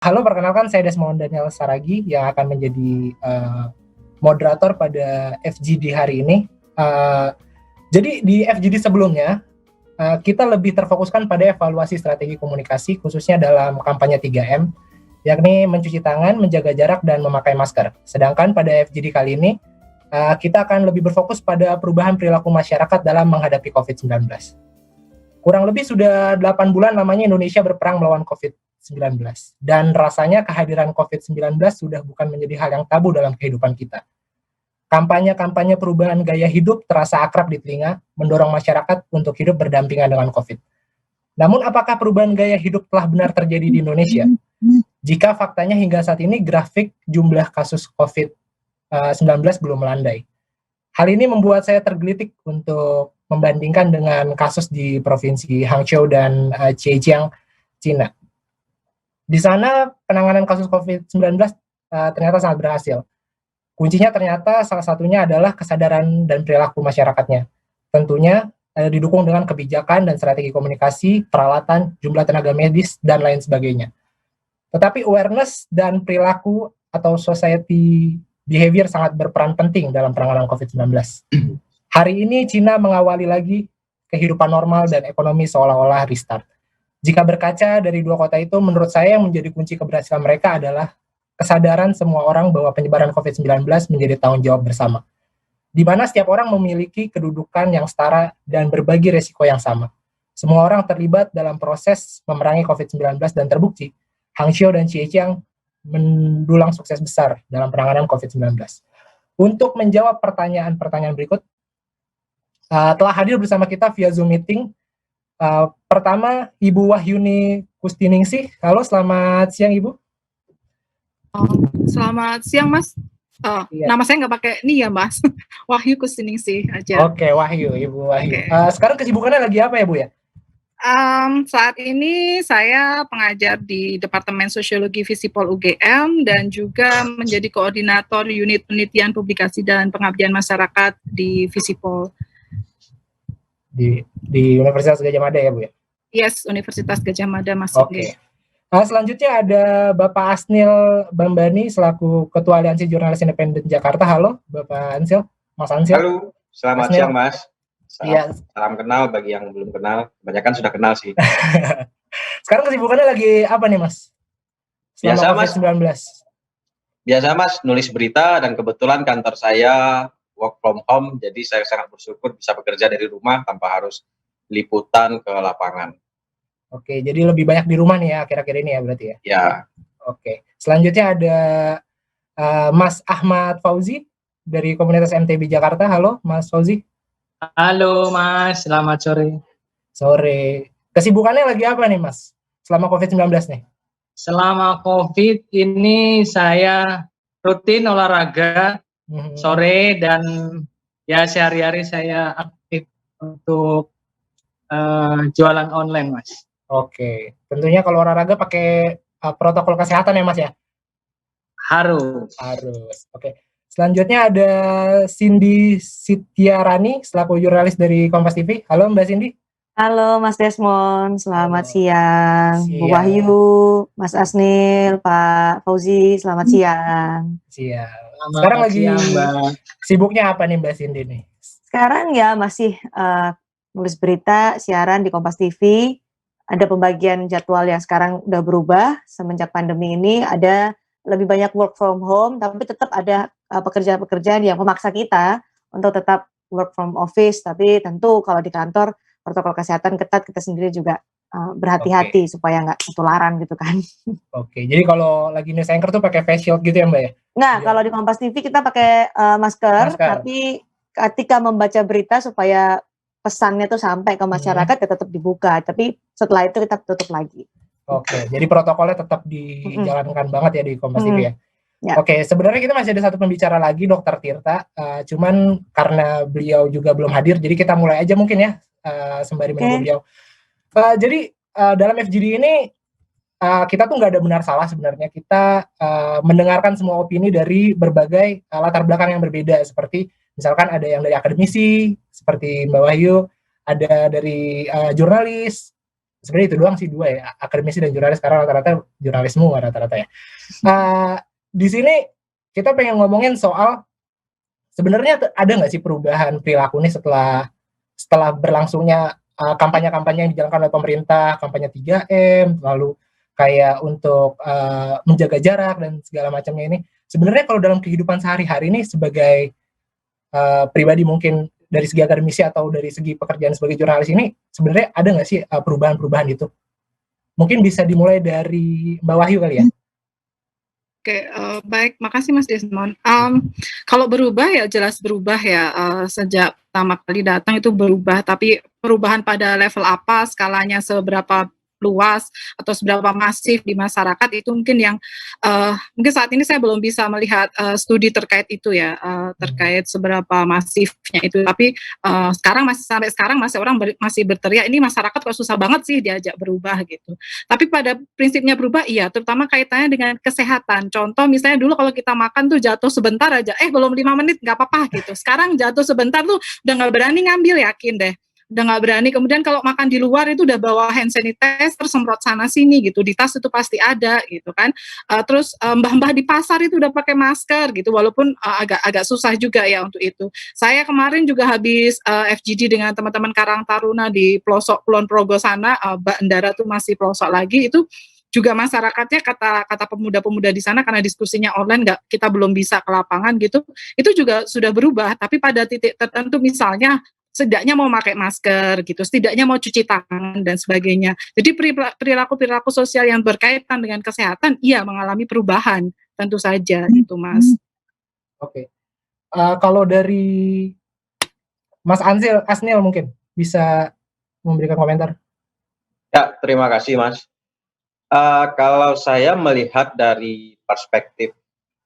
Halo, perkenalkan saya Desmond Daniel Saragi yang akan menjadi moderator pada FGD hari ini. Jadi di FGD sebelumnya, kita lebih terfokuskan pada evaluasi strategi komunikasi, khususnya dalam kampanye 3M, yakni mencuci tangan, menjaga jarak, dan memakai masker. Sedangkan pada FGD kali ini, kita akan lebih berfokus pada perubahan perilaku masyarakat dalam menghadapi COVID-19. Kurang lebih sudah 8 bulan lamanya Indonesia berperang melawan COVID-19. Dan rasanya kehadiran COVID-19 sudah bukan menjadi hal yang tabu dalam kehidupan kita. Kampanye-kampanye perubahan gaya hidup terasa akrab di telinga, mendorong masyarakat untuk hidup berdampingan dengan COVID. Namun apakah perubahan gaya hidup telah benar terjadi di Indonesia? Jika faktanya hingga saat ini grafik jumlah kasus COVID-19 belum melandai. Hal ini membuat saya tergelitik untuk membandingkan dengan kasus di Provinsi Hangzhou dan Zhejiang, Cina. Di sana penanganan kasus COVID-19 ternyata sangat berhasil. Kuncinya ternyata salah satunya adalah kesadaran dan perilaku masyarakatnya. Tentunya didukung dengan kebijakan dan strategi komunikasi, peralatan, jumlah tenaga medis, dan lain sebagainya. Tetapi awareness dan perilaku atau society behavior sangat berperan penting dalam penanganan COVID-19. Hari ini Cina mengawali lagi kehidupan normal dan ekonomi seolah-olah restart. Jika berkaca dari dua kota itu, menurut saya yang menjadi kunci keberhasilan mereka adalah kesadaran semua orang bahwa penyebaran COVID-19 menjadi tanggung jawab bersama, di mana setiap orang memiliki kedudukan yang setara dan berbagi resiko yang sama. Semua orang terlibat dalam proses memerangi COVID-19 dan terbukti Hangzhou dan Zhejiang mendulang sukses besar dalam penanganan COVID-19. Untuk menjawab pertanyaan-pertanyaan berikut, telah hadir bersama kita via Zoom meeting. Pertama, Ibu Wahyuni Kustiningsih. Halo, selamat siang Ibu. Selamat siang Mas. Iya. Nama saya nggak pakai ini ya Mas. Wahyu Kustiningsih aja. Oke, Wahyu, Ibu Wahyu. Sekarang kesibukannya lagi apa ya Bu ya? Saat ini saya pengajar di Departemen Sosiologi Visipol UGM dan juga menjadi koordinator unit penelitian publikasi dan pengabdian masyarakat di Visipol. Di Universitas Gadjah Mada ya Bu ya? Yes, Universitas Gadjah Mada Mas. Oke. Selanjutnya ada Bapak Asnil Bambani selaku Ketua Aliansi Jurnalis Independen Jakarta. Halo Bapak Ansil, Mas Ansil. Halo, selamat siang Mas. Salam kenal bagi yang belum kenal, kebanyakan sudah kenal sih. Sekarang kesibukannya lagi apa nih Mas? Biasa Mas, biasa Mas, nulis berita dan kebetulan kantor saya work from home, jadi saya sangat bersyukur bisa bekerja dari rumah tanpa harus liputan ke lapangan. Oke, jadi lebih banyak di rumah nih ya akhir-akhir ini ya berarti ya? Ya. Oke, selanjutnya ada Mas Ahmad Fauzi dari komunitas MTB Jakarta. Halo Mas Fauzi. Halo Mas, selamat sore. Sore. Kesibukannya lagi apa nih Mas selama COVID-19 nih? Selama COVID ini saya rutin olahraga sore dan ya sehari-hari saya aktif untuk jualan online Mas. Oke, tentunya kalau olahraga pakai protokol kesehatan ya Mas ya? Harus. Oke. Selanjutnya ada Cindy Sitiarani selaku jurnalis dari Kompas TV. Halo Mbak Cindy. Halo Mas Desmond, selamat siang. Bu Wahyu, Mas Asnil, Pak Fauzi, selamat siang. Sekarang lagi sibuknya apa nih Mbak Cindy nih? Sekarang ya masih nulis berita, siaran di Kompas TV. Ada pembagian jadwal yang sekarang udah berubah semenjak pandemi ini. Ada lebih banyak work from home, tapi tetap ada pekerjaan-pekerjaan yang memaksa kita untuk tetap work from office. Tapi tentu kalau di kantor protokol kesehatan ketat, kita sendiri juga berhati-hati supaya nggak ketularan gitu kan. Oke, jadi kalau lagi news anchor tuh pakai face shield gitu ya Mbak ya? Nah, kalau di Kompas TV kita pakai masker, tapi ketika membaca berita supaya pesannya tuh sampai ke masyarakat ya tetap dibuka, tapi setelah itu kita tutup lagi. Oke, jadi protokolnya tetap dijalankan banget ya di Kompas TV ya? Ya. Oke, sebenarnya kita masih ada satu pembicara lagi, Dr. Tirta. Cuman karena beliau juga belum hadir, jadi kita mulai aja mungkin ya, sembari menunggu beliau. Jadi dalam FGD ini kita tuh nggak ada benar salah sebenarnya. Kita mendengarkan semua opini dari berbagai latar belakang yang berbeda. Seperti misalkan ada yang dari akademisi, seperti Mbak Wahyu, ada dari jurnalis, Sebenarnya itu doang sih, dua ya, akademisi dan jurnalis, karena rata-rata jurnalis semua rata-rata ya. Di sini kita pengen ngomongin soal sebenarnya ada nggak sih perubahan perilaku nih setelah berlangsungnya kampanye-kampanye yang dijalankan oleh pemerintah, kampanye 3M, lalu kayak untuk menjaga jarak dan segala macamnya ini. Sebenarnya kalau dalam kehidupan sehari-hari ini sebagai pribadi, mungkin dari segi akademisi atau dari segi pekerjaan sebagai jurnalis ini, sebenarnya ada nggak sih perubahan-perubahan itu? Mungkin bisa dimulai dari Mbak Wahyu kali ya. Oke, baik, makasih Mas Desmond. Kalau berubah ya jelas berubah ya, sejak pertama kali datang itu berubah, tapi perubahan pada level apa, skalanya seberapa luas atau seberapa masif di masyarakat itu mungkin yang mungkin saat ini saya belum bisa melihat studi terkait itu ya, terkait seberapa masifnya itu. Tapi sampai sekarang masih orang masih berteriak ini masyarakat kok susah banget sih diajak berubah gitu. Tapi pada prinsipnya berubah iya, terutama kaitannya dengan kesehatan. Contoh misalnya dulu kalau kita makan tuh jatuh sebentar aja, belum 5 menit nggak apa-apa gitu. Sekarang jatuh sebentar tuh udah nggak berani ngambil, yakin deh. Udah nggak berani. Kemudian kalau makan di luar itu udah bawa hand sanitizer, semprot sana sini gitu. Di tas itu pasti ada gitu kan. Terus mbah-mbah di pasar itu udah pakai masker gitu, walaupun agak susah juga ya untuk itu. Saya kemarin juga habis FGD dengan teman-teman Karang Taruna di pelosok Kulon Progo sana, Bandara tuh masih pelosok lagi, itu juga masyarakatnya kata pemuda-pemuda di sana karena diskusinya online kita belum bisa ke lapangan gitu, itu juga sudah berubah, tapi pada titik tertentu misalnya setidaknya mau pakai masker gitu, setidaknya mau cuci tangan dan sebagainya. Jadi perilaku sosial yang berkaitan dengan kesehatan iya mengalami perubahan, tentu saja itu Mas. Oke. Kalau dari Mas Asnil mungkin bisa memberikan komentar. Ya, terima kasih Mas. Kalau saya melihat dari perspektif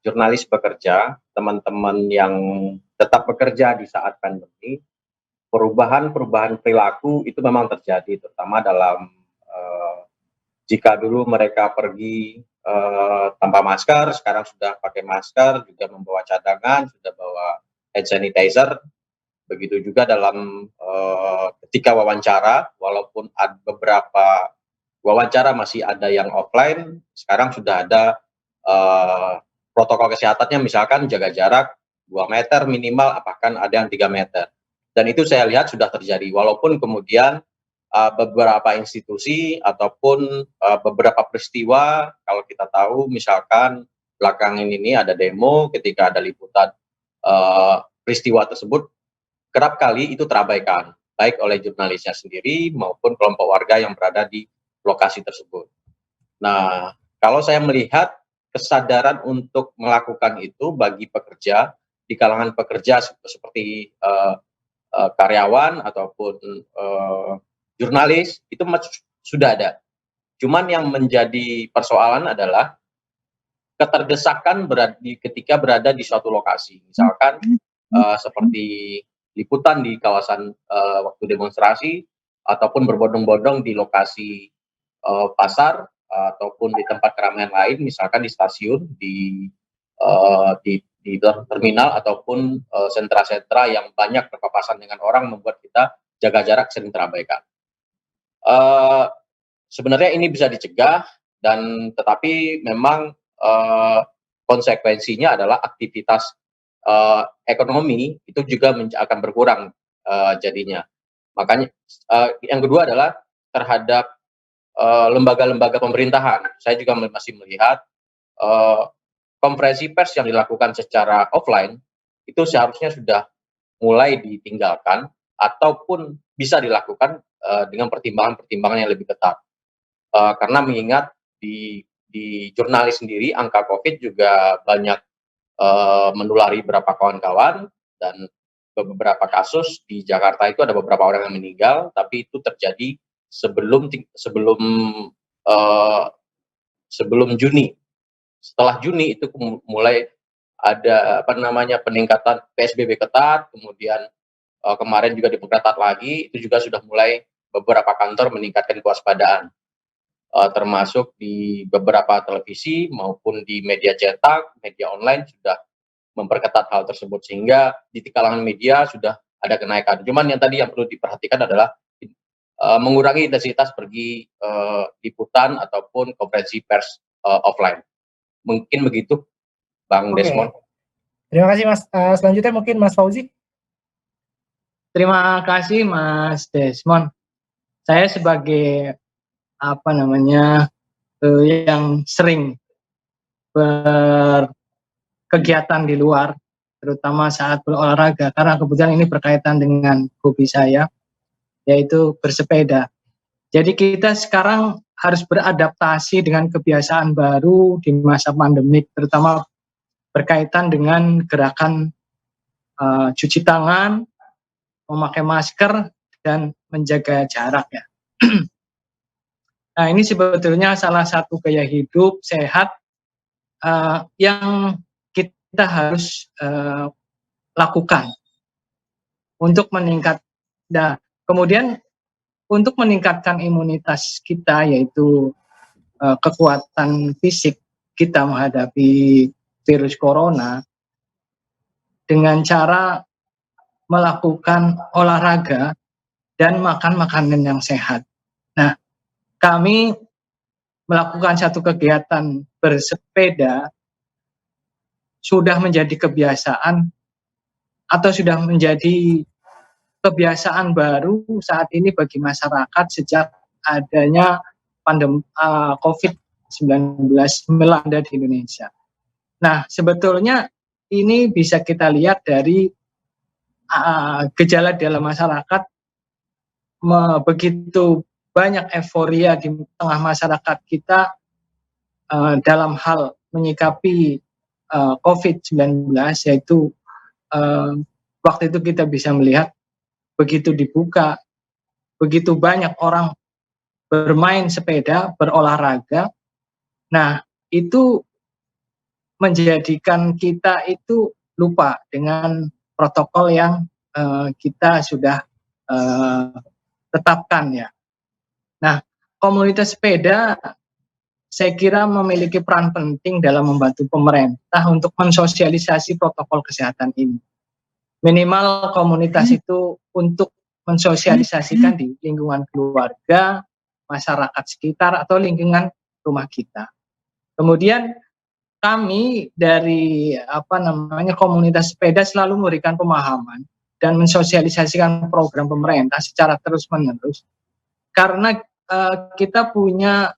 jurnalis bekerja, teman-teman yang tetap bekerja di saat pandemi, perubahan perilaku itu memang terjadi, terutama dalam jika dulu mereka pergi tanpa masker, sekarang sudah pakai masker, juga membawa cadangan, sudah bawa hand sanitizer. Begitu juga dalam ketika wawancara, walaupun ada beberapa wawancara masih ada yang offline, sekarang sudah ada protokol kesehatannya, misalkan jaga jarak 2 meter minimal, bahkan ada yang 3 meter. Dan itu saya lihat sudah terjadi, walaupun kemudian beberapa institusi ataupun beberapa peristiwa, kalau kita tahu misalkan belakangan ini ada demo, ketika ada liputan peristiwa tersebut, kerap kali itu terabaikan, baik oleh jurnalisnya sendiri maupun kelompok warga yang berada di lokasi tersebut. Nah, kalau saya melihat kesadaran untuk melakukan itu bagi pekerja, di kalangan pekerja seperti karyawan ataupun jurnalis, itu sudah ada. Cuman yang menjadi persoalan adalah keterdesakan ketika berada di suatu lokasi. Misalkan seperti liputan di kawasan waktu demonstrasi, ataupun berbondong-bondong di lokasi pasar, ataupun di tempat keramaian lain, misalkan di stasiun, di terminal, ataupun sentra-sentra yang banyak berpapasan dengan orang, membuat kita jaga jarak sering terabaikan. Sebenarnya ini bisa dicegah, dan tetapi memang konsekuensinya adalah aktivitas ekonomi itu juga akan berkurang jadinya. Makanya yang kedua adalah terhadap lembaga-lembaga pemerintahan. Saya juga masih melihat konferensi pers yang dilakukan secara offline itu seharusnya sudah mulai ditinggalkan ataupun bisa dilakukan dengan pertimbangan-pertimbangan yang lebih ketat. Karena mengingat di jurnalis sendiri angka COVID juga banyak menulari beberapa kawan-kawan, dan beberapa kasus di Jakarta itu ada beberapa orang yang meninggal, tapi itu terjadi sebelum Juni. Setelah Juni itu mulai ada peningkatan PSBB ketat, kemudian kemarin juga diperketat lagi, itu juga sudah mulai beberapa kantor meningkatkan kewaspadaan, termasuk di beberapa televisi maupun di media cetak, media online sudah memperketat hal tersebut, sehingga di kalangan media sudah ada kenaikan. Cuman yang tadi yang perlu diperhatikan adalah mengurangi intensitas pergi liputan ataupun konferensi pers offline. Mungkin begitu, Bang Desmond. Terima kasih Mas. Selanjutnya mungkin Mas Fauzi. Terima kasih Mas Desmond. Saya sebagai yang sering berkegiatan di luar, terutama saat berolahraga, karena kebetulan ini berkaitan dengan hobi saya, yaitu bersepeda. Jadi kita sekarang harus beradaptasi dengan kebiasaan baru di masa pandemik, terutama berkaitan dengan gerakan cuci tangan, memakai masker, dan menjaga jarak ya. Nah, ini sebetulnya salah satu gaya hidup sehat yang kita harus lakukan untuk kemudian untuk meningkatkan imunitas kita, yaitu kekuatan fisik kita menghadapi virus corona dengan cara melakukan olahraga dan makan makanan yang sehat. Nah, kami melakukan satu kegiatan bersepeda sudah menjadi kebiasaan atau sudah menjadi kebiasaan baru saat ini bagi masyarakat sejak adanya pandemi COVID-19 melanda di Indonesia. Nah, sebetulnya ini bisa kita lihat dari gejala dalam masyarakat, begitu banyak euforia di tengah masyarakat kita dalam hal menyikapi COVID-19, yaitu waktu itu kita bisa melihat begitu dibuka, begitu banyak orang bermain sepeda, berolahraga. Nah, itu menjadikan kita itu lupa dengan protokol yang kita sudah tetapkan ya. Nah, komunitas sepeda saya kira memiliki peran penting dalam membantu pemerintah untuk mensosialisasi protokol kesehatan ini. Minimal komunitas itu untuk mensosialisasikan di lingkungan keluarga, masyarakat sekitar, atau lingkungan rumah kita. Kemudian kami dari komunitas sepeda selalu memberikan pemahaman dan mensosialisasikan program pemerintah secara terus-menerus, karena kita punya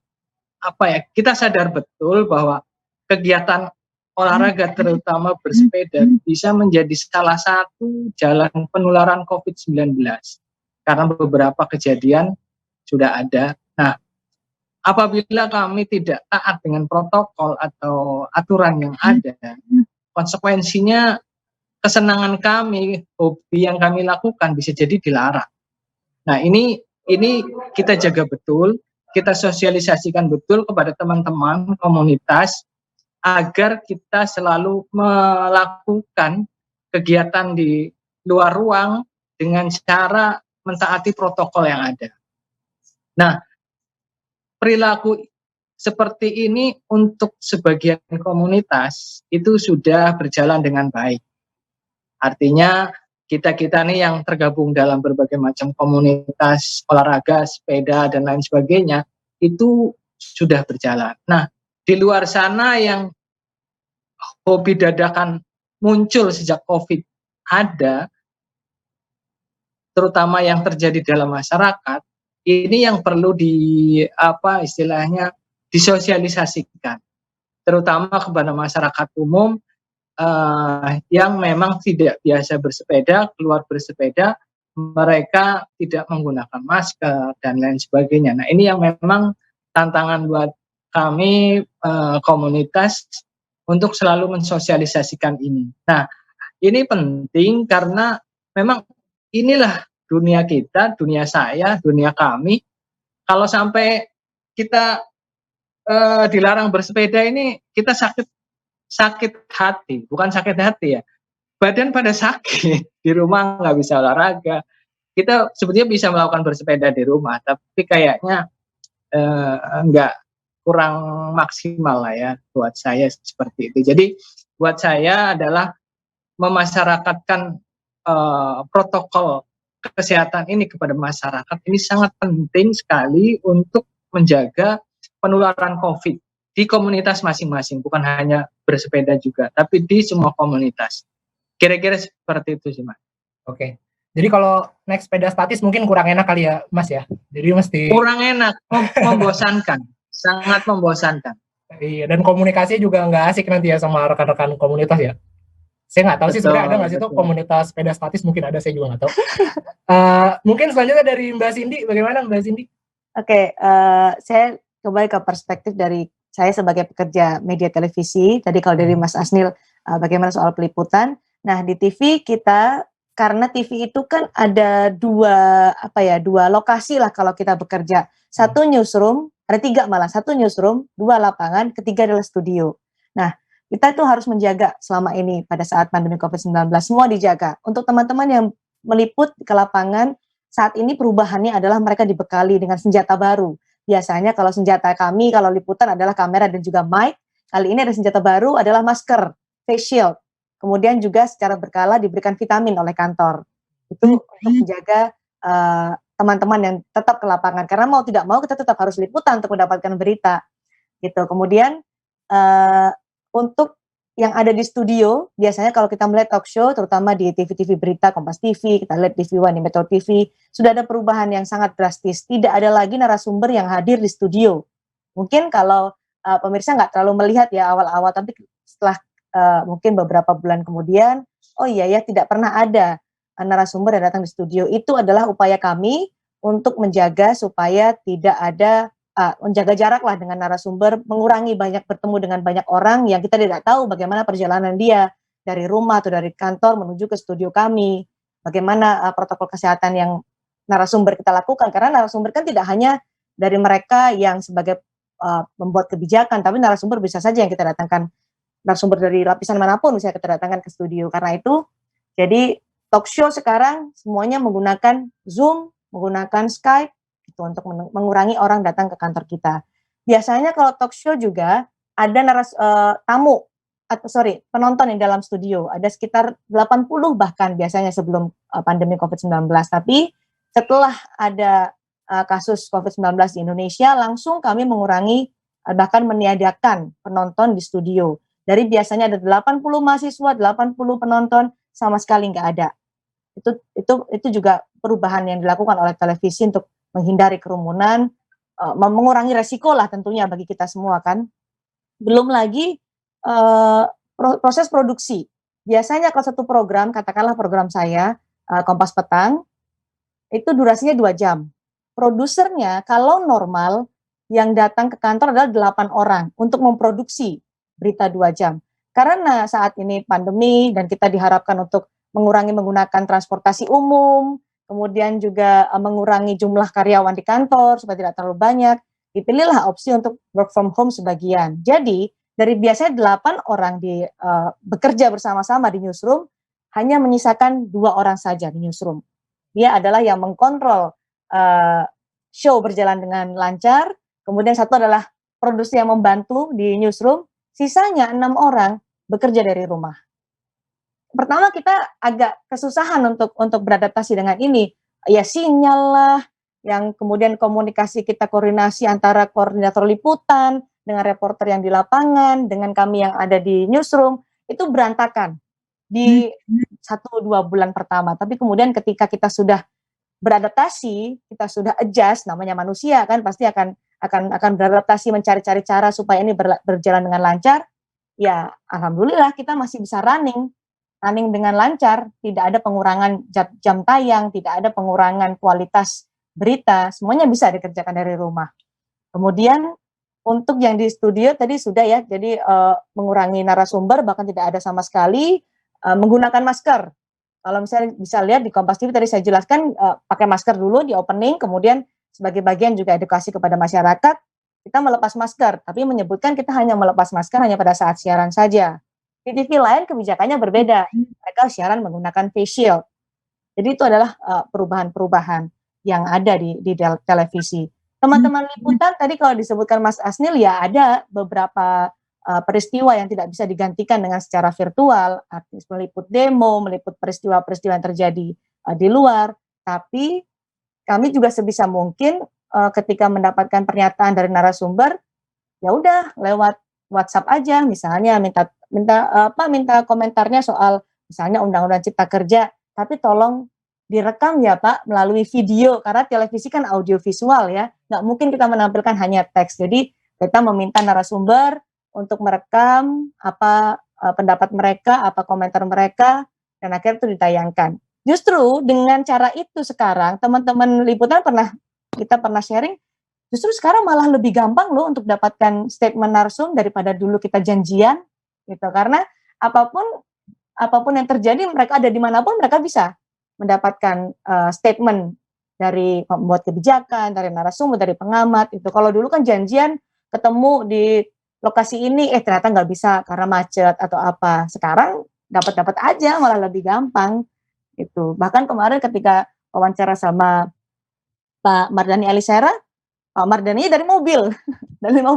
kita sadar betul bahwa kegiatan olahraga terutama bersepeda bisa menjadi salah satu jalan penularan COVID-19 karena beberapa kejadian sudah ada. Nah, apabila kami tidak taat dengan protokol atau aturan yang ada, konsekuensinya kesenangan kami, hobi yang kami lakukan bisa jadi dilarang. Nah, ini kita jaga betul, kita sosialisasikan betul kepada teman-teman komunitas agar kita selalu melakukan kegiatan di luar ruang dengan cara mentaati protokol yang ada. Nah, perilaku seperti ini untuk sebagian komunitas itu sudah berjalan dengan baik. Artinya kita nih yang tergabung dalam berbagai macam komunitas olahraga, sepeda, dan lain sebagainya, itu sudah berjalan. Nah, di luar sana yang hobi dadakan muncul sejak COVID ada, terutama yang terjadi dalam masyarakat, ini yang perlu disosialisasikan, terutama kepada masyarakat umum yang memang tidak biasa bersepeda, keluar bersepeda, mereka tidak menggunakan masker dan lain sebagainya. Nah, ini yang memang tantangan buat kami komunitas untuk selalu mensosialisasikan ini. Nah, ini penting karena memang inilah dunia kita, dunia saya, dunia kami. Kalau sampai kita dilarang bersepeda ini, kita sakit hati, bukan sakit hati ya, badan pada sakit, di rumah nggak bisa olahraga. Kita sebetulnya bisa melakukan bersepeda di rumah, tapi kayaknya kurang maksimal lah ya buat saya seperti itu. Jadi buat saya adalah memasyarakatkan protokol kesehatan ini kepada masyarakat ini sangat penting sekali untuk menjaga penularan COVID di komunitas masing-masing, bukan hanya bersepeda juga, tapi di semua komunitas. Kira-kira seperti itu sih, Mas. Oke. Jadi kalau naik sepeda statis mungkin kurang enak kali ya, Mas ya. Jadi mesti kurang enak, membosankan, sangat membosankan. Iya, dan komunikasi juga nggak asik nanti ya sama rekan-rekan komunitas ya. Saya nggak tahu sih sebenarnya ada nggak sih tuh komunitas sepeda statis, mungkin ada, saya juga nggak tahu. Mungkin selanjutnya dari Mbak Cindy, bagaimana Mbak Cindy? Oke, saya kembali ke perspektif dari saya sebagai pekerja media televisi. Tadi kalau dari Mas Asnil, bagaimana soal peliputan. Nah, di TV kita, karena TV itu kan ada dua lokasi lah kalau kita bekerja. Satu newsroom, ada 3 malah, 1 newsroom, 2 lapangan, ketiga adalah studio. Nah, kita itu harus menjaga selama ini pada saat pandemi COVID-19, semua dijaga. Untuk teman-teman yang meliput ke lapangan, saat ini perubahannya adalah mereka dibekali dengan senjata baru. Biasanya kalau senjata kami, kalau liputan adalah kamera dan juga mic, kali ini ada senjata baru adalah masker, face shield. Kemudian juga secara berkala diberikan vitamin oleh kantor. Itu untuk menjaga teman-teman yang tetap ke lapangan, karena mau tidak mau kita tetap harus liputan untuk mendapatkan berita gitu. Kemudian untuk yang ada di studio, biasanya kalau kita melihat talk show, terutama di TV-TV berita, Kompas TV, kita lihat TV One, di Metro TV, sudah ada perubahan yang sangat drastis. Tidak ada lagi narasumber yang hadir di studio. Mungkin kalau pemirsa nggak terlalu melihat ya awal-awal, tapi setelah mungkin beberapa bulan kemudian, oh iya ya, tidak pernah ada narasumber yang datang di studio. Itu adalah upaya kami untuk menjaga supaya tidak ada menjaga jarak lah dengan narasumber, mengurangi banyak bertemu dengan banyak orang yang kita tidak tahu bagaimana perjalanan dia dari rumah atau dari kantor menuju ke studio kami, bagaimana protokol kesehatan yang narasumber kita lakukan, karena narasumber kan tidak hanya dari mereka yang sebagai membuat kebijakan, tapi narasumber bisa saja yang kita datangkan, narasumber dari lapisan manapun bisa kita datangkan ke studio. Karena itu, jadi talk show sekarang semuanya menggunakan Zoom, menggunakan Skype, itu untuk mengurangi orang datang ke kantor kita. Biasanya kalau talk show juga ada penonton yang dalam studio, ada sekitar 80 bahkan biasanya sebelum pandemi COVID-19. Tapi setelah ada kasus COVID-19 di Indonesia, langsung kami mengurangi bahkan meniadakan penonton di studio. Dari biasanya ada 80 mahasiswa, 80 penonton, sama sekali nggak ada. Itu juga perubahan yang dilakukan oleh televisi untuk menghindari kerumunan, mengurangi resiko lah tentunya bagi kita semua kan. Belum lagi proses produksi. Biasanya kalau satu program, katakanlah program saya, Kompas Petang, itu durasinya 2 jam. Produsernya kalau normal yang datang ke kantor adalah 8 orang untuk memproduksi berita 2 jam. Karena saat ini pandemi dan kita diharapkan untuk mengurangi menggunakan transportasi umum, kemudian juga mengurangi jumlah karyawan di kantor supaya tidak terlalu banyak, dipilihlah opsi untuk work from home sebagian. Jadi dari biasanya 8 orang bekerja bersama-sama di newsroom, hanya menyisakan 2 orang saja di newsroom. Dia adalah yang mengkontrol show berjalan dengan lancar, kemudian satu adalah produser yang membantu di newsroom, sisanya 6 orang bekerja dari rumah. Pertama kita agak kesusahan untuk beradaptasi dengan ini. Ya sinyal lah, yang kemudian komunikasi kita koordinasi antara koordinator liputan dengan reporter yang di lapangan, dengan kami yang ada di newsroom, itu berantakan di 1-2 bulan pertama. Tapi kemudian ketika kita sudah beradaptasi, kita sudah adjust, namanya manusia kan pasti akan beradaptasi mencari-cari cara supaya ini berjalan dengan lancar. Ya alhamdulillah kita masih bisa running dengan lancar, tidak ada pengurangan jam tayang, tidak ada pengurangan kualitas berita, semuanya bisa dikerjakan dari rumah. Kemudian untuk yang di studio tadi sudah ya, jadi mengurangi narasumber, bahkan tidak ada sama sekali, menggunakan masker. Kalau misalnya bisa lihat di Kompas TV tadi saya jelaskan, pakai masker dulu di opening, kemudian sebagai bagian juga edukasi kepada masyarakat, kita melepas masker, tapi menyebutkan kita hanya melepas masker hanya pada saat siaran saja. Di TV lain kebijakannya berbeda, mereka siaran menggunakan face shield. Jadi itu adalah perubahan-perubahan yang ada di televisi. Teman-teman liputan tadi kalau disebutkan Mas Asnil, ya ada beberapa peristiwa yang tidak bisa digantikan dengan secara virtual, artis meliput demo, meliput peristiwa-peristiwa yang terjadi di luar. Tapi kami juga sebisa mungkin ketika mendapatkan pernyataan dari narasumber, ya udah lewat WhatsApp aja, misalnya minta komentarnya soal misalnya Undang-Undang Cipta Kerja, tapi tolong direkam ya Pak melalui video, karena televisi kan audio visual ya, nggak mungkin kita menampilkan hanya teks. Jadi kita meminta narasumber untuk merekam apa pendapat mereka, apa komentar mereka, dan akhirnya itu ditayangkan. Justru dengan cara itu sekarang teman-teman liputan kita pernah sharing, justru sekarang malah lebih gampang loh untuk dapatkan statement narsum daripada dulu kita janjian gitu, karena apapun yang terjadi, mereka ada dimanapun mereka bisa mendapatkan statement dari pembuat kebijakan, dari narasumber, dari pengamat itu. Kalau dulu kan janjian ketemu di lokasi ini, ternyata nggak bisa karena macet atau apa. Sekarang dapat aja, malah lebih gampang itu. Bahkan kemarin ketika wawancara sama Pak Mardhani Alisera, Pak Mardhani dari mobil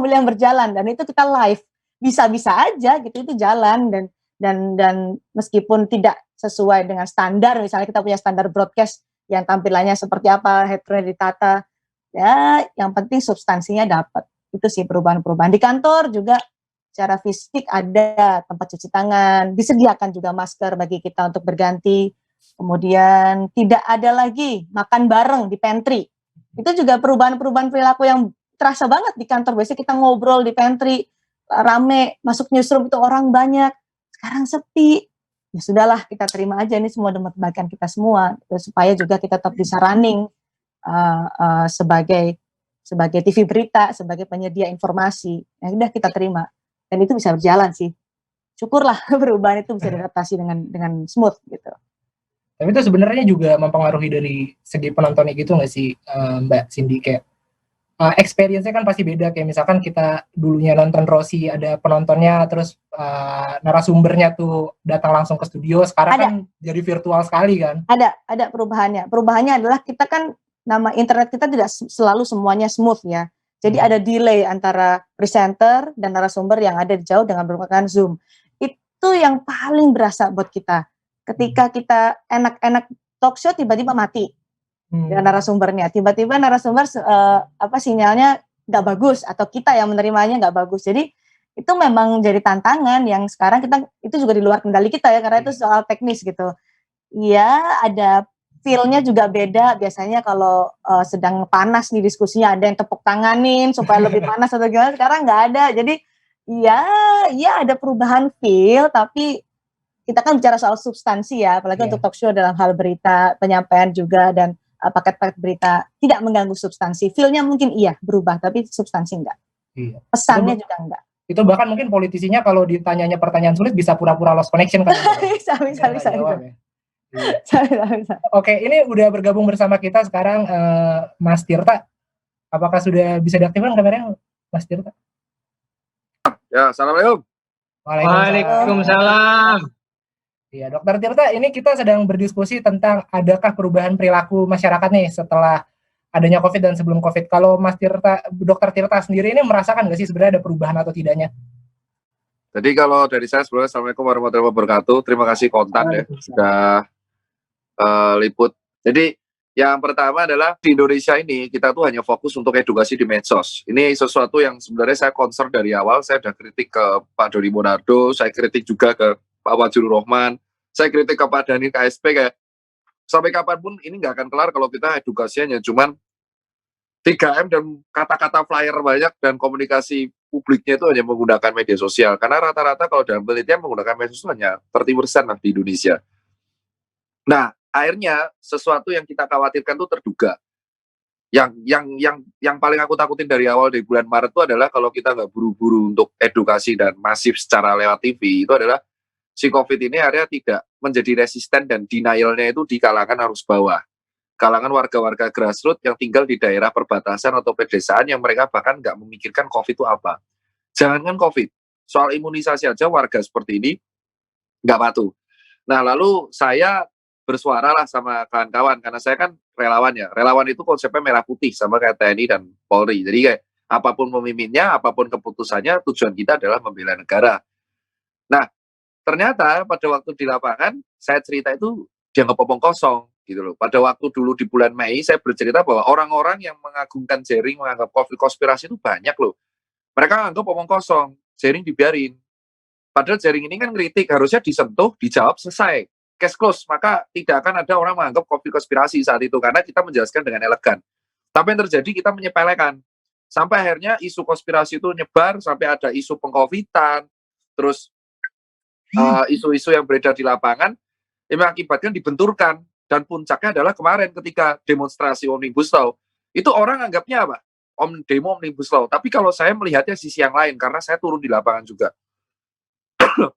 yang berjalan, dan itu kita live, bisa-bisa aja gitu, itu jalan, dan meskipun tidak sesuai dengan standar, misalnya kita punya standar broadcast yang tampilannya seperti apa, headroom ditata, ya yang penting substansinya dapat. Itu sih perubahan-perubahan. Di kantor juga secara fisik ada tempat cuci tangan, disediakan juga masker bagi kita untuk berganti, kemudian tidak ada lagi makan bareng di pantry. Itu juga perubahan-perubahan perilaku yang terasa banget di kantor. Biasanya kita ngobrol di pantry, rame, masuk newsroom itu orang banyak, sekarang sepi. Ya sudahlah, kita terima aja, ini semua demi kebaikan kita semua, supaya juga kita tetap bisa running sebagai TV berita, sebagai penyedia informasi. Ya udah, kita terima, dan itu bisa berjalan sih. Syukurlah perubahan itu bisa diadaptasi dengan smooth gitu. Tapi itu sebenarnya juga mempengaruhi dari segi penontonnya gitu nggak sih, Mbak Cindy? Kayak experience-nya kan pasti beda. Kayak misalkan kita dulunya nonton Rossi, ada penontonnya, terus narasumbernya tuh datang langsung ke studio. Sekarang kan jadi virtual sekali kan? Ada perubahannya. Perubahannya adalah kita kan, nama internet kita tidak selalu semuanya smooth ya. Jadi ada delay antara presenter dan narasumber yang ada di jauh dengan menggunakan Zoom. Itu yang paling berasa buat kita. Ketika kita enak-enak talk show, tiba-tiba mati dengan narasumbernya. Tiba-tiba narasumber sinyalnya nggak bagus, atau kita yang menerimanya nggak bagus. Jadi itu memang jadi tantangan yang sekarang itu juga di luar kendali kita ya, karena itu soal teknis gitu. Iya, ada feel-nya juga beda. Biasanya kalau sedang panas nih diskusinya, ada yang tepuk tanganin supaya lebih panas atau gimana. Sekarang nggak ada. Jadi iya ada perubahan feel, tapi kita kan bicara soal substansi ya, apalagi untuk talk show dalam hal berita, penyampaian juga, dan paket-paket berita tidak mengganggu substansi. Feel-nya mungkin iya berubah, tapi substansi enggak. Iya. Pesannya juga enggak. Itu bahkan mungkin politisinya kalau ditanyanya pertanyaan sulit bisa pura-pura lost connection kan? bisa. Oke, ini udah bergabung bersama kita sekarang Mas Tirta. Apakah sudah bisa diaktifkan kameranya, Mas Tirta? Ya, assalamualaikum. Waalaikumsalam. Iya, Dokter Tirta, ini kita sedang berdiskusi tentang adakah perubahan perilaku masyarakat nih setelah adanya COVID dan sebelum COVID. Kalau Mas Tirta, Dokter Tirta sendiri ini merasakan nggak sih sebenarnya ada perubahan atau tidaknya? Jadi kalau dari saya sebelumnya, Assalamualaikum warahmatullahi wabarakatuh. Terima kasih Kontan ya, sudah liput. Jadi yang pertama adalah di Indonesia ini kita tuh hanya fokus untuk edukasi di medsos. Ini sesuatu yang sebenarnya saya concern dari awal. Saya sudah kritik ke Pak Doni Monardo, saya kritik juga ke Pak Wazirur Rahman, saya kritik ke Pak Dhani KSP, kayak sampai kapanpun ini nggak akan kelar kalau kita edukasinya cuman 3M dan kata-kata flyer banyak dan komunikasi publiknya itu hanya menggunakan media sosial. Karena rata-rata kalau dalam penelitian menggunakan media sosial hanya 30% lah di Indonesia. Nah, akhirnya sesuatu yang kita khawatirkan itu terduga. Yang paling aku takutin dari awal dari bulan Maret itu adalah kalau kita nggak buru-buru untuk edukasi dan masif secara lewat TV, itu adalah si COVID ini akhirnya tidak menjadi resisten dan denial-nya itu di kalangan arus bawah. Kalangan warga-warga grassroots yang tinggal di daerah perbatasan atau pedesaan yang mereka bahkan nggak memikirkan COVID itu apa. Jangankan COVID, soal imunisasi aja warga seperti ini nggak patuh. Nah, lalu saya bersuara lah sama kawan-kawan, karena saya kan relawan ya. Relawan itu konsepnya merah putih sama kayak TNI dan Polri. Jadi kayak apapun pemimpinnya, apapun keputusannya, tujuan kita adalah membela negara. Nah, ternyata pada waktu di lapangan, saya cerita itu dianggap omong kosong. gitu loh. Pada waktu dulu di bulan Mei saya bercerita bahwa orang-orang yang mengagungkan Jering, menganggap COVID konspirasi itu banyak loh. Mereka anggap omong kosong, Jering dibiarin. Padahal Jering ini kan kritik, harusnya disentuh, dijawab, selesai. Case close, maka tidak akan ada orang menganggap COVID konspirasi saat itu, karena kita menjelaskan dengan elegan. Tapi yang terjadi, kita menyepelekan. Sampai akhirnya isu konspirasi itu nyebar, sampai ada isu pengcovidan, terus isu-isu yang beredar di lapangan, yang mengakibatkan dibenturkan. Dan puncaknya adalah kemarin ketika demonstrasi Omnibus Law, itu orang anggapnya apa? Demo Omnibus Law. Tapi kalau saya melihatnya sisi yang lain, karena saya turun di lapangan juga.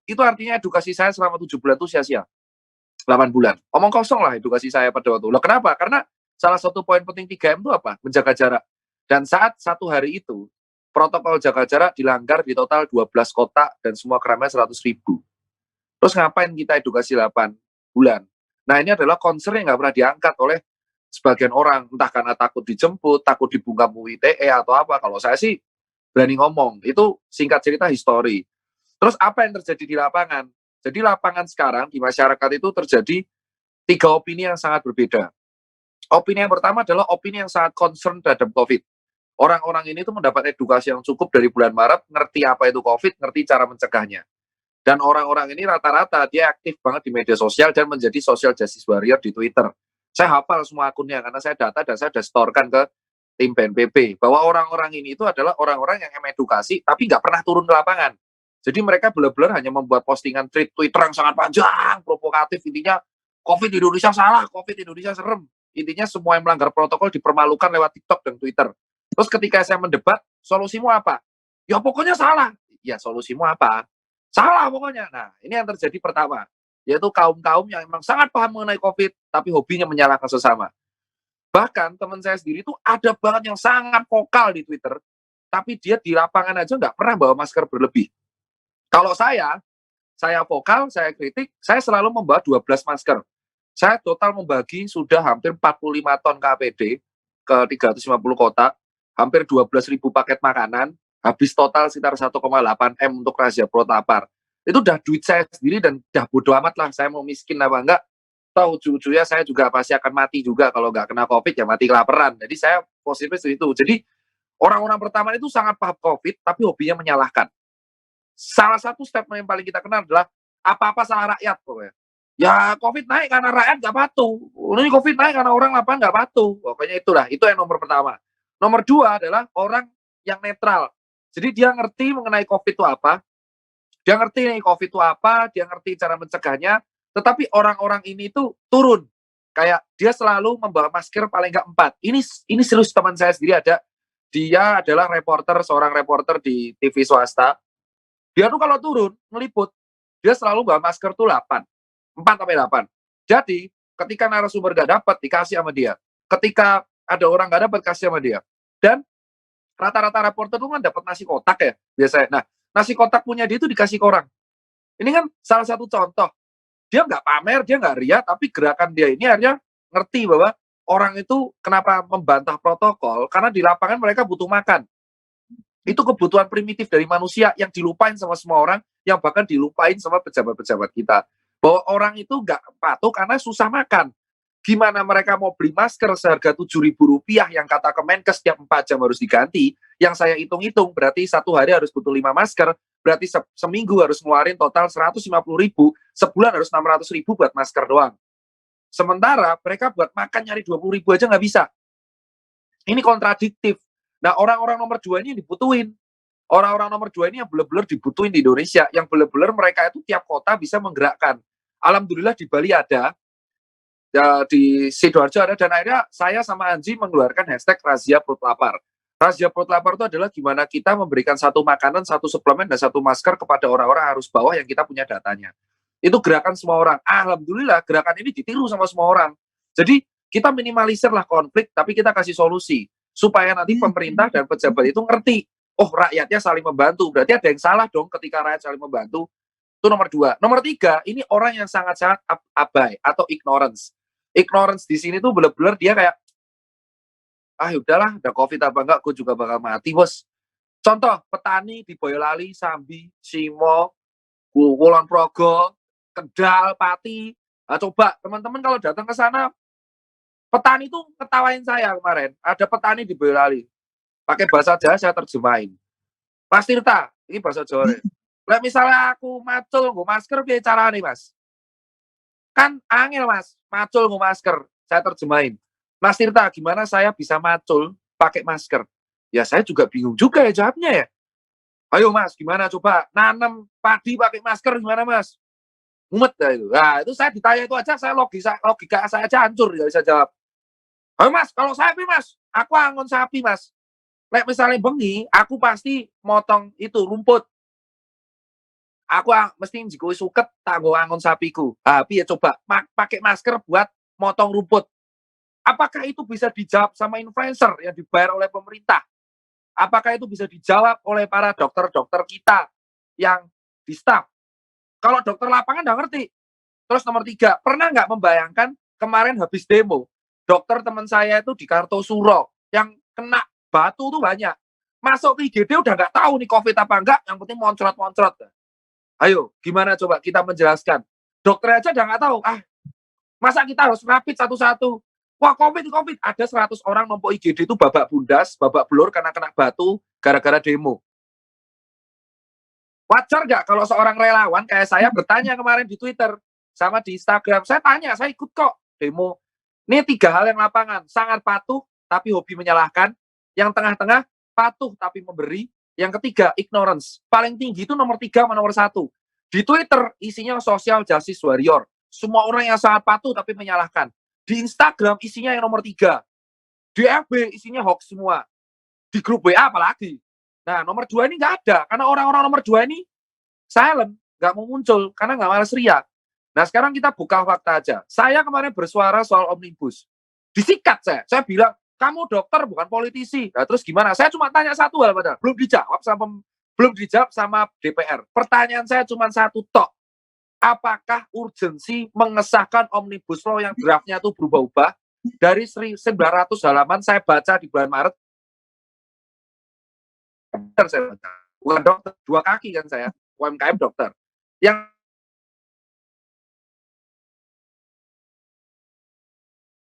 Itu artinya edukasi saya selama 7 bulan itu sia-sia. 8 bulan. Omong kosong lah edukasi saya pada waktu. Loh, kenapa? Karena salah satu poin penting 3M itu apa? Menjaga jarak. Dan saat satu hari itu, protokol jaga jarak dilanggar di total 12 kota dan semua keramaian 100.000. Terus ngapain kita edukasi 8 bulan? Nah, ini adalah concern yang nggak pernah diangkat oleh sebagian orang. Entah karena takut dijemput, takut dibungkam UITE atau apa. Kalau saya sih berani ngomong. Itu singkat cerita histori. Terus apa yang terjadi di lapangan? Jadi lapangan sekarang di masyarakat itu terjadi 3 opini yang sangat berbeda. Opini yang pertama adalah opini yang sangat concern terhadap COVID. Orang-orang ini tuh mendapat edukasi yang cukup dari bulan Maret, ngerti apa itu COVID, ngerti cara mencegahnya. Dan orang-orang ini rata-rata dia aktif banget di media sosial dan menjadi social justice warrior di Twitter. Saya hafal semua akunnya karena saya data dan saya sudah storekan ke tim BNPB. Bahwa orang-orang ini itu adalah orang-orang yang edukasi tapi nggak pernah turun ke lapangan. Jadi mereka benar-benar hanya membuat postingan Twitter yang sangat panjang, provokatif. Intinya COVID di Indonesia salah, COVID di Indonesia serem. Intinya semua yang melanggar protokol dipermalukan lewat TikTok dan Twitter. Terus ketika saya mendebat, solusimu apa? Ya pokoknya salah. Ya solusimu apa? Salah pokoknya. Nah, ini yang terjadi pertama, yaitu kaum-kaum yang memang sangat paham mengenai COVID, tapi hobinya menyalahkan sesama. Bahkan teman saya sendiri itu ada banget yang sangat vokal di Twitter, tapi dia di lapangan aja nggak pernah bawa masker berlebih. Kalau saya vokal, saya kritik, saya selalu membawa 12 masker. Saya total membagi sudah hampir 45 ton KAPD ke 350 kota, hampir 12.000 paket makanan, habis total sekitar 1,8 M untuk razia perut lapar. Itu udah duit saya sendiri dan udah bodo amat lah saya mau miskin apa enggak. Tahu ujung-ujungnya saya juga pasti akan mati juga kalau nggak kena COVID ya mati kelaparan. Jadi saya positif itu. Jadi orang-orang pertama itu sangat paham COVID tapi hobinya menyalahkan. Salah satu statement yang paling kita kenal adalah apa-apa salah rakyat pokoknya. Ya COVID naik karena rakyat nggak patuh. Ini COVID naik karena orang lapangan nggak patuh. Pokoknya itulah, itu yang nomor pertama. Nomor 2 adalah orang yang netral. Jadi dia ngerti mengenai COVID itu apa, dia ngerti COVID itu apa, dia ngerti cara mencegahnya, tetapi orang-orang ini tuh turun. Kayak dia selalu membawa masker paling nggak 4. Ini serius teman saya sendiri ada. Dia adalah seorang reporter di TV swasta. Dia tuh kalau turun, ngeliput, dia selalu bawa masker tuh 8. 4-8. Jadi, ketika narasumber nggak dapat, dikasih sama dia. Ketika ada orang nggak dapat, kasih sama dia. Dan rata-rata reporter itu kan dapat nasi kotak ya biasanya. Nah, nasi kotak punya dia itu dikasih ke orang. Ini kan salah satu contoh. Dia nggak pamer, dia nggak ria, tapi gerakan dia ini akhirnya ngerti bahwa orang itu kenapa membantah protokol, karena di lapangan mereka butuh makan. Itu kebutuhan primitif dari manusia yang dilupain sama semua orang, yang bahkan dilupain sama pejabat-pejabat kita. Bahwa orang itu nggak patuh karena susah makan. Gimana mereka mau beli masker seharga Rp7.000 yang kata Kemenkes setiap 4 jam harus diganti, yang saya hitung-hitung berarti 1 hari harus butuh 5 masker, berarti seminggu harus ngeluarin total 150.000, sebulan harus 600.000 buat masker doang. Sementara mereka buat makan nyari 20.000 aja nggak bisa. Ini kontradiktif. Nah, orang-orang nomor 2 ini dibutuhin. Orang-orang nomor 2 ini yang benar-benar dibutuhin di Indonesia, yang benar-benar mereka itu tiap kota bisa menggerakkan. Alhamdulillah di Bali ada, di Sidoarjo ada, dan akhirnya saya sama Anji mengeluarkan hashtag razia perut lapar. Razia perut lapar itu adalah gimana kita memberikan satu makanan, satu suplemen, dan satu masker kepada orang-orang arus bawah yang kita punya datanya. Itu gerakan semua orang. Alhamdulillah gerakan ini ditiru sama semua orang. Jadi kita minimalisir lah konflik, tapi kita kasih solusi. Supaya nanti pemerintah dan pejabat itu ngerti, oh rakyatnya saling membantu. Berarti ada yang salah dong ketika rakyat saling membantu. Itu nomor 2. Nomor 3, ini orang yang sangat-sangat abai atau ignorance. Ignorance di sini tuh bener-bener dia kayak, udahlah, ada COVID apa enggak, gue juga bakal mati, bos. Contoh, petani di Boyolali, Sambi, Simo, Kulon Progo, Kendal, Pati. Nah, coba teman-teman kalau datang ke sana, Petani tuh ketawain saya kemarin. Ada petani di Boyolali. Pakai bahasa Jawa saya terjemahin. Mas Tirta, ini bahasa Jawa. Lah misalnya aku macul nggo masker piye carane, Mas? Kan angel, Mas. Macul nggo masker. Saya terjemahin. Mas Tirta, gimana saya bisa macul pakai masker? Ya saya juga bingung juga ya jawabnya ya. Ayo Mas, gimana coba nanam padi pakai masker gimana Mas? Mumet dah itu. Nah, itu saya ditanya itu aja saya logika saya aja hancur ya bisa jawab. Ayo Mas, kalau sapi Mas, aku angon sapi Mas. Lek misalnya bengi, aku pasti motong itu rumput. Aku mesti jika suket tak nggo angon sapiku. Tapi ya coba pakai masker buat motong rumput. Apakah itu bisa dijawab sama influencer yang dibayar oleh pemerintah? Apakah itu bisa dijawab oleh para dokter-dokter kita yang di staff? Kalau dokter lapangan nggak ngerti. Terus nomor 3, pernah nggak membayangkan kemarin habis demo, dokter teman saya itu di Kartosuro yang kena batu tuh banyak. Masuk ke IGD udah nggak tahu nih COVID apa enggak, yang penting moncrot-moncrot. Ayo, gimana coba kita menjelaskan? Dokter aja udah nggak tahu. Masa kita harus rapid satu-satu? Wah, COVID. Ada 100 orang numpuk IGD itu babak bundas, babak belur karena kena batu gara-gara demo. Wajar nggak kalau seorang relawan kayak saya bertanya kemarin di Twitter sama di Instagram, saya tanya, saya ikut kok demo. Ini 3 hal yang lapangan, sangat patuh tapi hobi menyalahkan, yang tengah-tengah patuh tapi memberi, yang ketiga ignorance. Paling tinggi itu nomor 3 sama nomor 1. Di Twitter isinya social justice warrior, semua orang yang sangat patuh tapi menyalahkan. Di Instagram isinya yang nomor 3. Di FB isinya hoax semua. Di grup WA apalagi. Nah, nomor 2 ini nggak ada, karena orang-orang nomor 2 ini silent, nggak mau muncul, karena nggak malas riak. Nah, sekarang kita buka fakta aja. Saya kemarin bersuara soal Omnibus. Disikat saya bilang, kamu dokter bukan politisi. Nah, terus gimana? Saya cuma tanya satu hal padahal, belum dijawab sama DPR. Pertanyaan saya cuma satu tok. Apakah urgensi mengesahkan Omnibus Law yang draftnya itu berubah-ubah? Dari 900 halaman saya baca di bulan Maret, saya baca. Bukan dokter, 2 kaki kan saya, UMKM dokter. Yang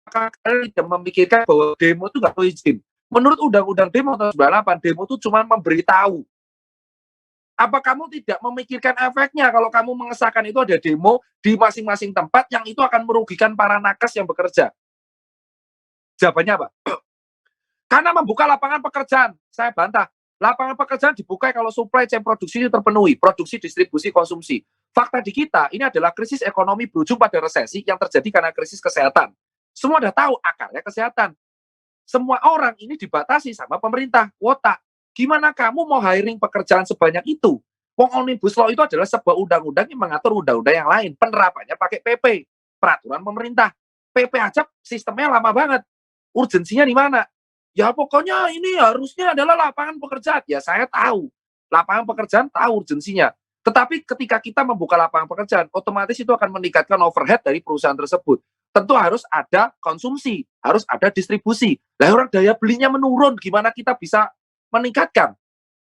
kalian tidak memikirkan bahwa demo itu nggak perlu izin. Menurut Undang-Undang Demo tahun 98, demo itu cuma memberitahu. Apa kamu tidak memikirkan efeknya kalau kamu mengesahkan itu ada demo di masing-masing tempat yang itu akan merugikan para nakes yang bekerja? Jawabannya apa? Karena membuka lapangan pekerjaan. Saya bantah. Lapangan pekerjaan dibuka kalau supply chain produksi itu terpenuhi, produksi, distribusi, konsumsi. Fakta di kita, ini adalah krisis ekonomi berujung pada resesi yang terjadi karena krisis kesehatan. Semua udah tahu akarnya kesehatan. Semua orang ini dibatasi sama pemerintah, kuota. Gimana kamu mau hiring pekerjaan sebanyak itu? Wong Omnibus Law itu adalah sebuah undang-undang yang mengatur undang-undang yang lain. Penerapannya pakai PP, peraturan pemerintah. PP aja sistemnya lama banget. Urgensinya di mana? Ya pokoknya ini harusnya adalah lapangan pekerjaan. Ya saya tahu, lapangan pekerjaan tahu urgensinya. Tetapi ketika kita membuka lapangan pekerjaan, otomatis itu akan meningkatkan overhead dari perusahaan tersebut. Tentu harus ada konsumsi, harus ada distribusi. Lah orang daya belinya menurun, gimana kita bisa meningkatkan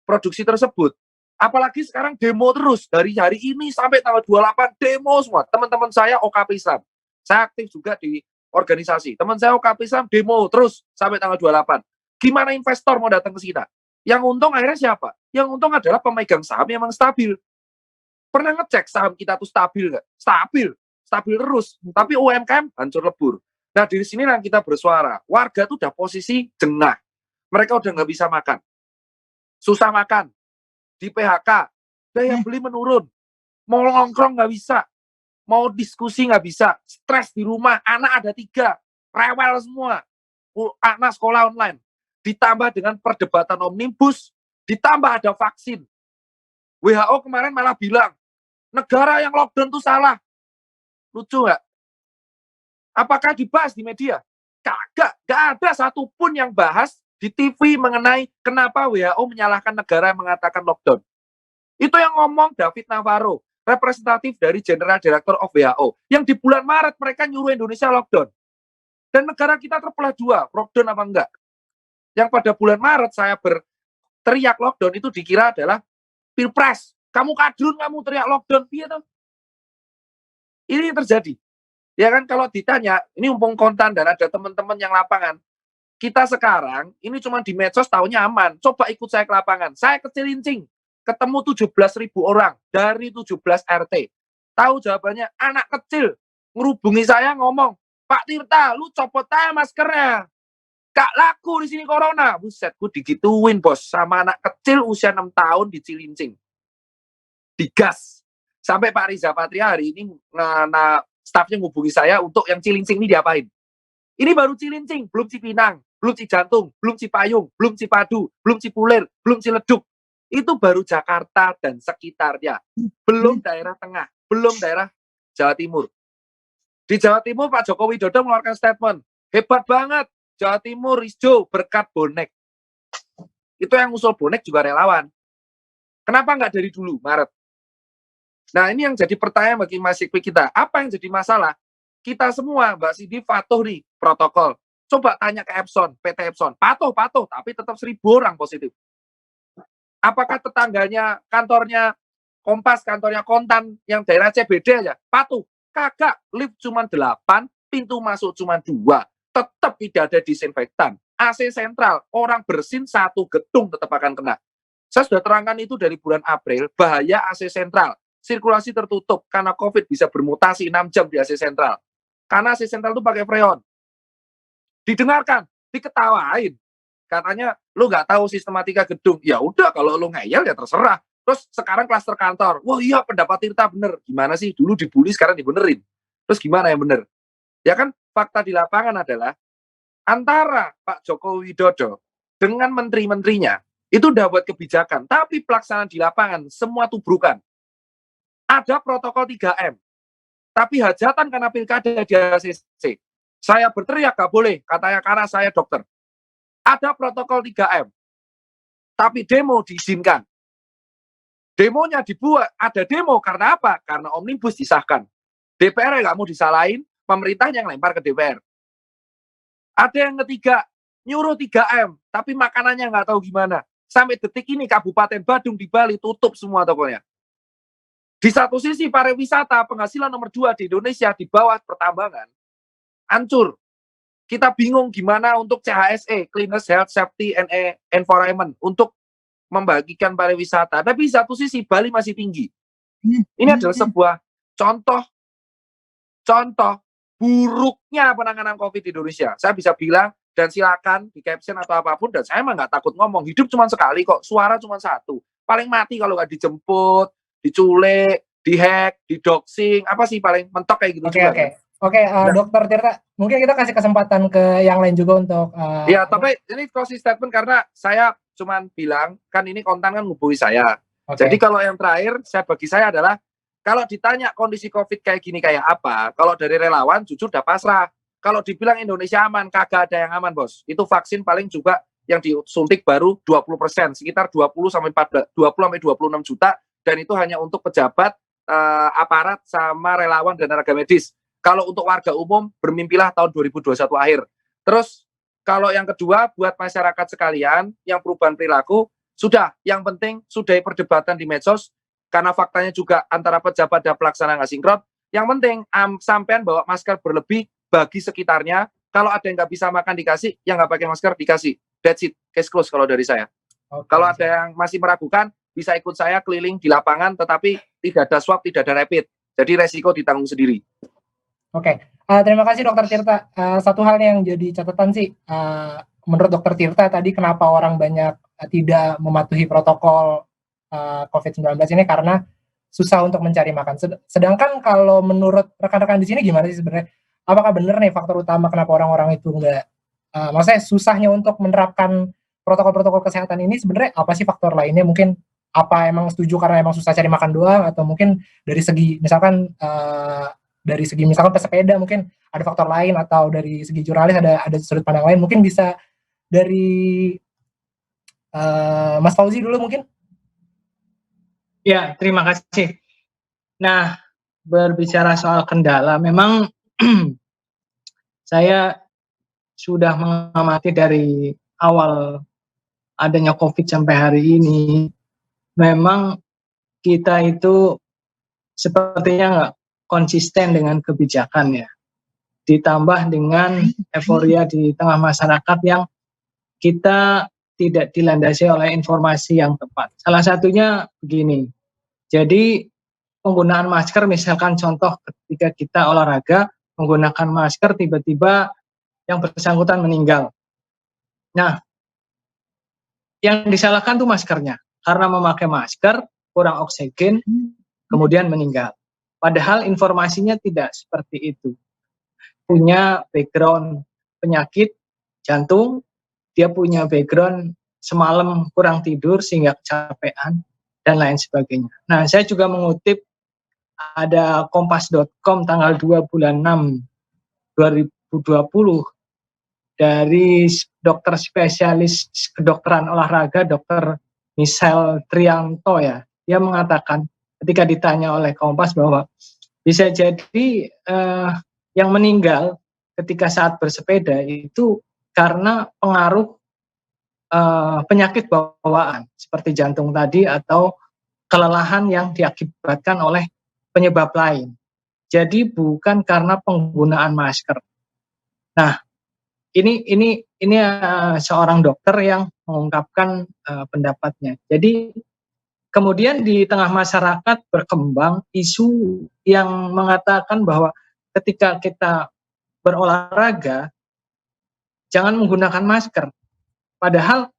produksi tersebut? Apalagi sekarang demo terus, dari hari ini sampai tanggal 28 demo semua. Teman-teman saya OKP Islam, saya aktif juga di organisasi. Teman saya OKP Islam demo terus sampai tanggal 28. Gimana investor mau datang ke sini? Yang untung akhirnya siapa? Yang untung adalah pemegang saham yang memang stabil. Pernah ngecek saham kita tuh stabil nggak? Stabil terus. Tapi UMKM hancur lebur. Nah, di sini yang kita bersuara. Warga tuh udah posisi jengah. Mereka udah nggak bisa makan. Susah makan. Di PHK. Daya beli menurun. Mau nongkrong nggak bisa. Mau diskusi nggak bisa, stres di rumah, anak ada 3, rewel semua, anak sekolah online, ditambah dengan perdebatan omnibus, ditambah ada vaksin. WHO kemarin malah bilang, negara yang lockdown itu salah. Lucu nggak? Apakah dibahas di media? Kagak, nggak ada satupun yang bahas di TV mengenai kenapa WHO menyalahkan negara yang mengatakan lockdown. Itu yang ngomong David Navarro, representatif dari General Director of WHO, yang di bulan Maret mereka nyuruh Indonesia lockdown. Dan negara kita terbelah 2, lockdown apa enggak. Yang pada bulan Maret saya berteriak lockdown itu dikira adalah pilpres. Kamu kadrun, kamu teriak lockdown. Ini yang terjadi. Ya kan, kalau ditanya, ini mumpung kontan dan ada teman-teman yang lapangan, kita sekarang ini cuma di medsos taunya aman. Coba ikut saya ke lapangan. Saya ke Cilincing, ketemu 17.000 orang dari 17 RT. Tahu jawabannya, anak kecil ngerubungi saya ngomong, Pak Tirta, lu copot aja maskernya. Gak laku di sini corona. Buset, gue digituin bos sama anak kecil usia 6 tahun di Cilincing. Digas. Sampai Pak Riza Patria hari ini stafnya ngubungi saya untuk yang Cilincing ini diapain. Ini baru Cilincing, belum Cipinang, belum Cijantung, belum Cipayung, belum Cipadu, belum Cipulir, belum Ciledug. Itu baru Jakarta dan sekitarnya. Belum daerah tengah, belum daerah Jawa Timur. Di Jawa Timur Pak Joko Widodo mengeluarkan statement, hebat banget, Jawa Timur hijau berkat bonek. Itu yang usul bonek juga relawan. Kenapa nggak dari dulu, Maret? Nah, ini yang jadi pertanyaan bagi mahasiswa kita. Apa yang jadi masalah? Kita semua, Mbak Sidi, patuh nih protokol. Coba tanya ke Epson, PT Epson. Patuh, tapi tetap 1.000 orang positif. Apakah tetangganya, kantornya Kompas, kantornya Kontan, yang daerah CBD aja? Patuh. Kagak, lift cuma 8, pintu masuk cuma 2. Tetap tidak ada disinfektan. AC sentral, orang bersin satu gedung tetap akan kena. Saya sudah terangkan itu dari bulan April, bahaya AC sentral. Sirkulasi tertutup karena COVID bisa bermutasi 6 jam di AC sentral. Karena AC sentral itu pakai freon. Didengarkan, diketawain. Katanya, lu nggak tahu sistematika gedung. Ya udah, kalau lu ngeyel ya terserah. Terus sekarang klaster kantor. Wah iya, pendapat Tirta bener. Gimana sih? Dulu dibully, sekarang dibenerin. Terus gimana yang bener? Ya kan, fakta di lapangan adalah antara Pak Joko Widodo dengan menteri-menterinya itu udah buat kebijakan. Tapi pelaksanaan di lapangan, semua tubrukan. Ada protokol 3M. Tapi hajatan karena pilkada di ACC. Saya berteriak gak boleh, katanya karena saya dokter. Ada protokol 3M. Tapi demo diizinkan. Demonya dibuat, ada demo karena apa? Karena Omnibus disahkan. DPR yang gak mau disalahin, pemerintahnya yang lempar ke DPR. Ada yang ketiga, nyuruh 3M, tapi makanannya nggak tahu gimana. Sampai detik ini Kabupaten Badung di Bali tutup semua tokonya. Di satu sisi pariwisata penghasilan nomor 2 di Indonesia di bawah pertambangan hancur. Kita bingung gimana untuk CHSE, Cleanliness, Health, Safety, and Environment, untuk membagikan pariwisata. Tapi di satu sisi Bali masih tinggi. Ini adalah sebuah contoh buruknya penanganan COVID di Indonesia. Saya bisa bilang, dan silakan di caption atau apapun, dan saya emang nggak takut ngomong. Hidup cuma sekali kok, suara cuma satu. Paling mati kalau nggak dijemput, diculik, dihack, didoxing, apa sih paling mentok kayak gitu. Oke, Dokter Tirta, mungkin kita kasih kesempatan ke yang lain juga untuk... ya, tapi ini closing statement karena saya cuma bilang, kan ini Kontan kan ngubungi saya. Jadi kalau yang terakhir, bagi saya adalah, kalau ditanya kondisi COVID kayak gini kayak apa, kalau dari relawan jujur udah pasrah. Kalau dibilang Indonesia aman, kagak ada yang aman, bos. Itu vaksin paling juga yang disuntik baru 20%, sekitar 20-26 juta, dan itu hanya untuk pejabat, aparat, sama relawan dan tenaga medis. Kalau untuk warga umum, bermimpilah tahun 2021 akhir. Terus, kalau yang kedua, buat masyarakat sekalian, yang perubahan perilaku, sudah, yang penting, sudah perdebatan di medsos, karena faktanya juga antara pejabat dan pelaksana nggak sinkron. Yang penting, sampean bawa masker berlebih, bagi sekitarnya. Kalau ada yang nggak bisa makan dikasih, yang nggak pakai masker dikasih. That's it, case close kalau dari saya. Kalau ada yang masih meragukan, bisa ikut saya keliling di lapangan, tetapi tidak ada swab, tidak ada rapid. Jadi resiko ditanggung sendiri. Terima kasih Dokter Tirta. Satu hal yang jadi catatan sih, menurut Dokter Tirta tadi kenapa orang banyak tidak mematuhi protokol COVID-19 ini karena susah untuk mencari makan. Sedangkan kalau menurut rekan-rekan di sini gimana sih sebenarnya? Apakah benar nih faktor utama kenapa orang-orang itu nggak, maksudnya susahnya untuk menerapkan protokol-protokol kesehatan ini sebenarnya apa sih faktor lainnya? Mungkin apa emang setuju karena emang susah cari makan doang, atau mungkin dari segi misalkan pesepeda mungkin ada faktor lain, atau dari segi jurnalis ada sudut pandang lain. Mungkin bisa dari Mas Fauzi dulu mungkin. Ya, terima kasih. Nah, berbicara soal kendala, memang saya sudah mengamati dari awal adanya COVID sampai hari ini, memang kita itu sepertinya nggak konsisten dengan kebijakan ya. ditambah dengan euforia di tengah masyarakat yang kita tidak dilandasi oleh informasi yang tepat. Salah satunya begini, jadi penggunaan masker, misalkan contoh ketika kita olahraga menggunakan masker, tiba-tiba yang bersangkutan meninggal. Nah, yang disalahkan tuh maskernya, karena memakai masker kurang oksigen, kemudian meninggal. Padahal informasinya tidak seperti itu. Punya background penyakit jantung, dia punya background semalam kurang tidur sehingga kecapean, dan lain sebagainya. Nah, saya juga mengutip ada kompas.com tanggal 2 bulan 6 2020 dari dokter spesialis kedokteran olahraga, Dr. Michelle Trianto ya. Dia mengatakan ketika ditanya oleh Kompas bahwa bisa jadi yang meninggal ketika saat bersepeda itu karena pengaruh penyakit bawaan seperti jantung tadi atau kelelahan yang diakibatkan oleh penyebab lain. Jadi bukan karena penggunaan masker. Nah, ini seorang dokter yang mengungkapkan pendapatnya. Jadi kemudian di tengah masyarakat berkembang isu yang mengatakan bahwa ketika kita berolahraga jangan menggunakan masker. Padahal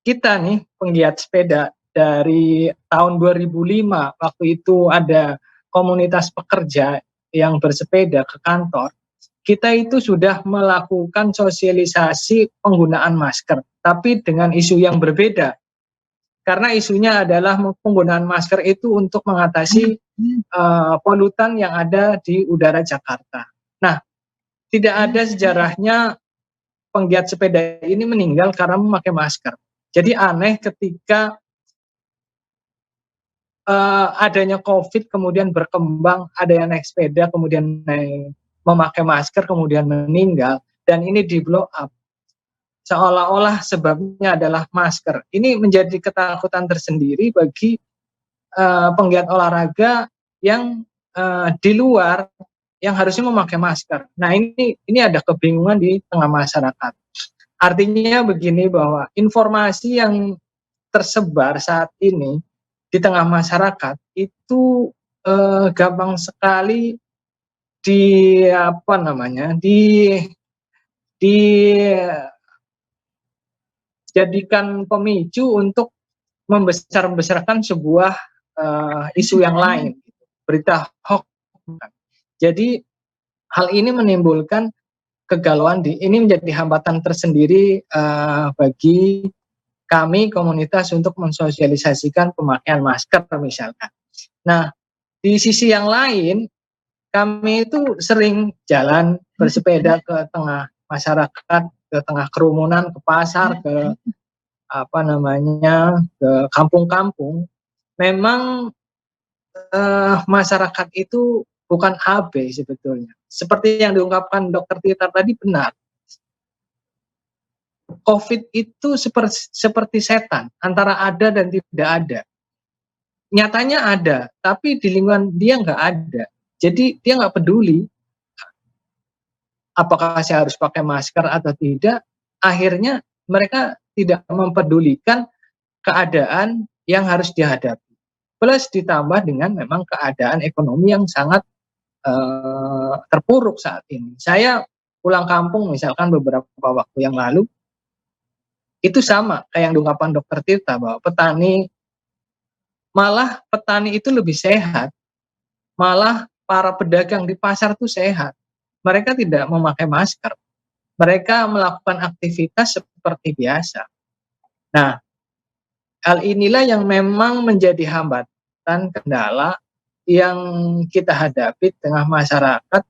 kita nih penggiat sepeda dari tahun 2005 waktu itu ada komunitas pekerja yang bersepeda ke kantor, kita itu sudah melakukan sosialisasi penggunaan masker, tapi dengan isu yang berbeda. Karena isunya adalah penggunaan masker itu untuk mengatasi polutan yang ada di udara Jakarta. Nah, tidak ada sejarahnya penggiat sepeda ini meninggal karena memakai masker. Jadi aneh ketika adanya COVID kemudian berkembang, ada yang naik sepeda kemudian memakai masker kemudian meninggal, dan ini di blow up seolah-olah sebabnya adalah masker. Ini menjadi ketakutan tersendiri bagi penggiat olahraga yang di luar yang harusnya memakai masker. Nah, ini ada kebingungan di tengah masyarakat. Artinya begini, bahwa informasi yang tersebar saat ini di tengah masyarakat itu gampang sekali dijadikan pemicu untuk membesar-besarkan sebuah isu yang lain, berita hoax. Jadi hal ini menimbulkan kegalauan, ini menjadi hambatan tersendiri bagi kami komunitas untuk mensosialisasikan pemakaian masker misalkan. Nah, di sisi yang lain kami itu sering jalan bersepeda ke tengah masyarakat, ke tengah kerumunan, ke pasar, ke ke kampung-kampung. Memang masyarakat itu bukan AB sebetulnya. Seperti yang diungkapkan Dr. Tirta tadi benar. COVID itu seperti setan, antara ada dan tidak ada. Nyatanya ada, tapi di lingkungan dia nggak ada. Jadi dia nggak peduli apakah saya harus pakai masker atau tidak. Akhirnya mereka tidak mempedulikan keadaan yang harus dihadapi. Plus ditambah dengan memang keadaan ekonomi yang sangat terpuruk saat ini. Saya pulang kampung misalkan beberapa waktu yang lalu, itu sama kayak yang diungkapkan Dr. Tirta, bahwa malah petani itu lebih sehat, malah para pedagang di pasar itu sehat. Mereka tidak memakai masker, mereka melakukan aktivitas seperti biasa. Nah, hal inilah yang memang menjadi hambatan, kendala yang kita hadapi di tengah masyarakat,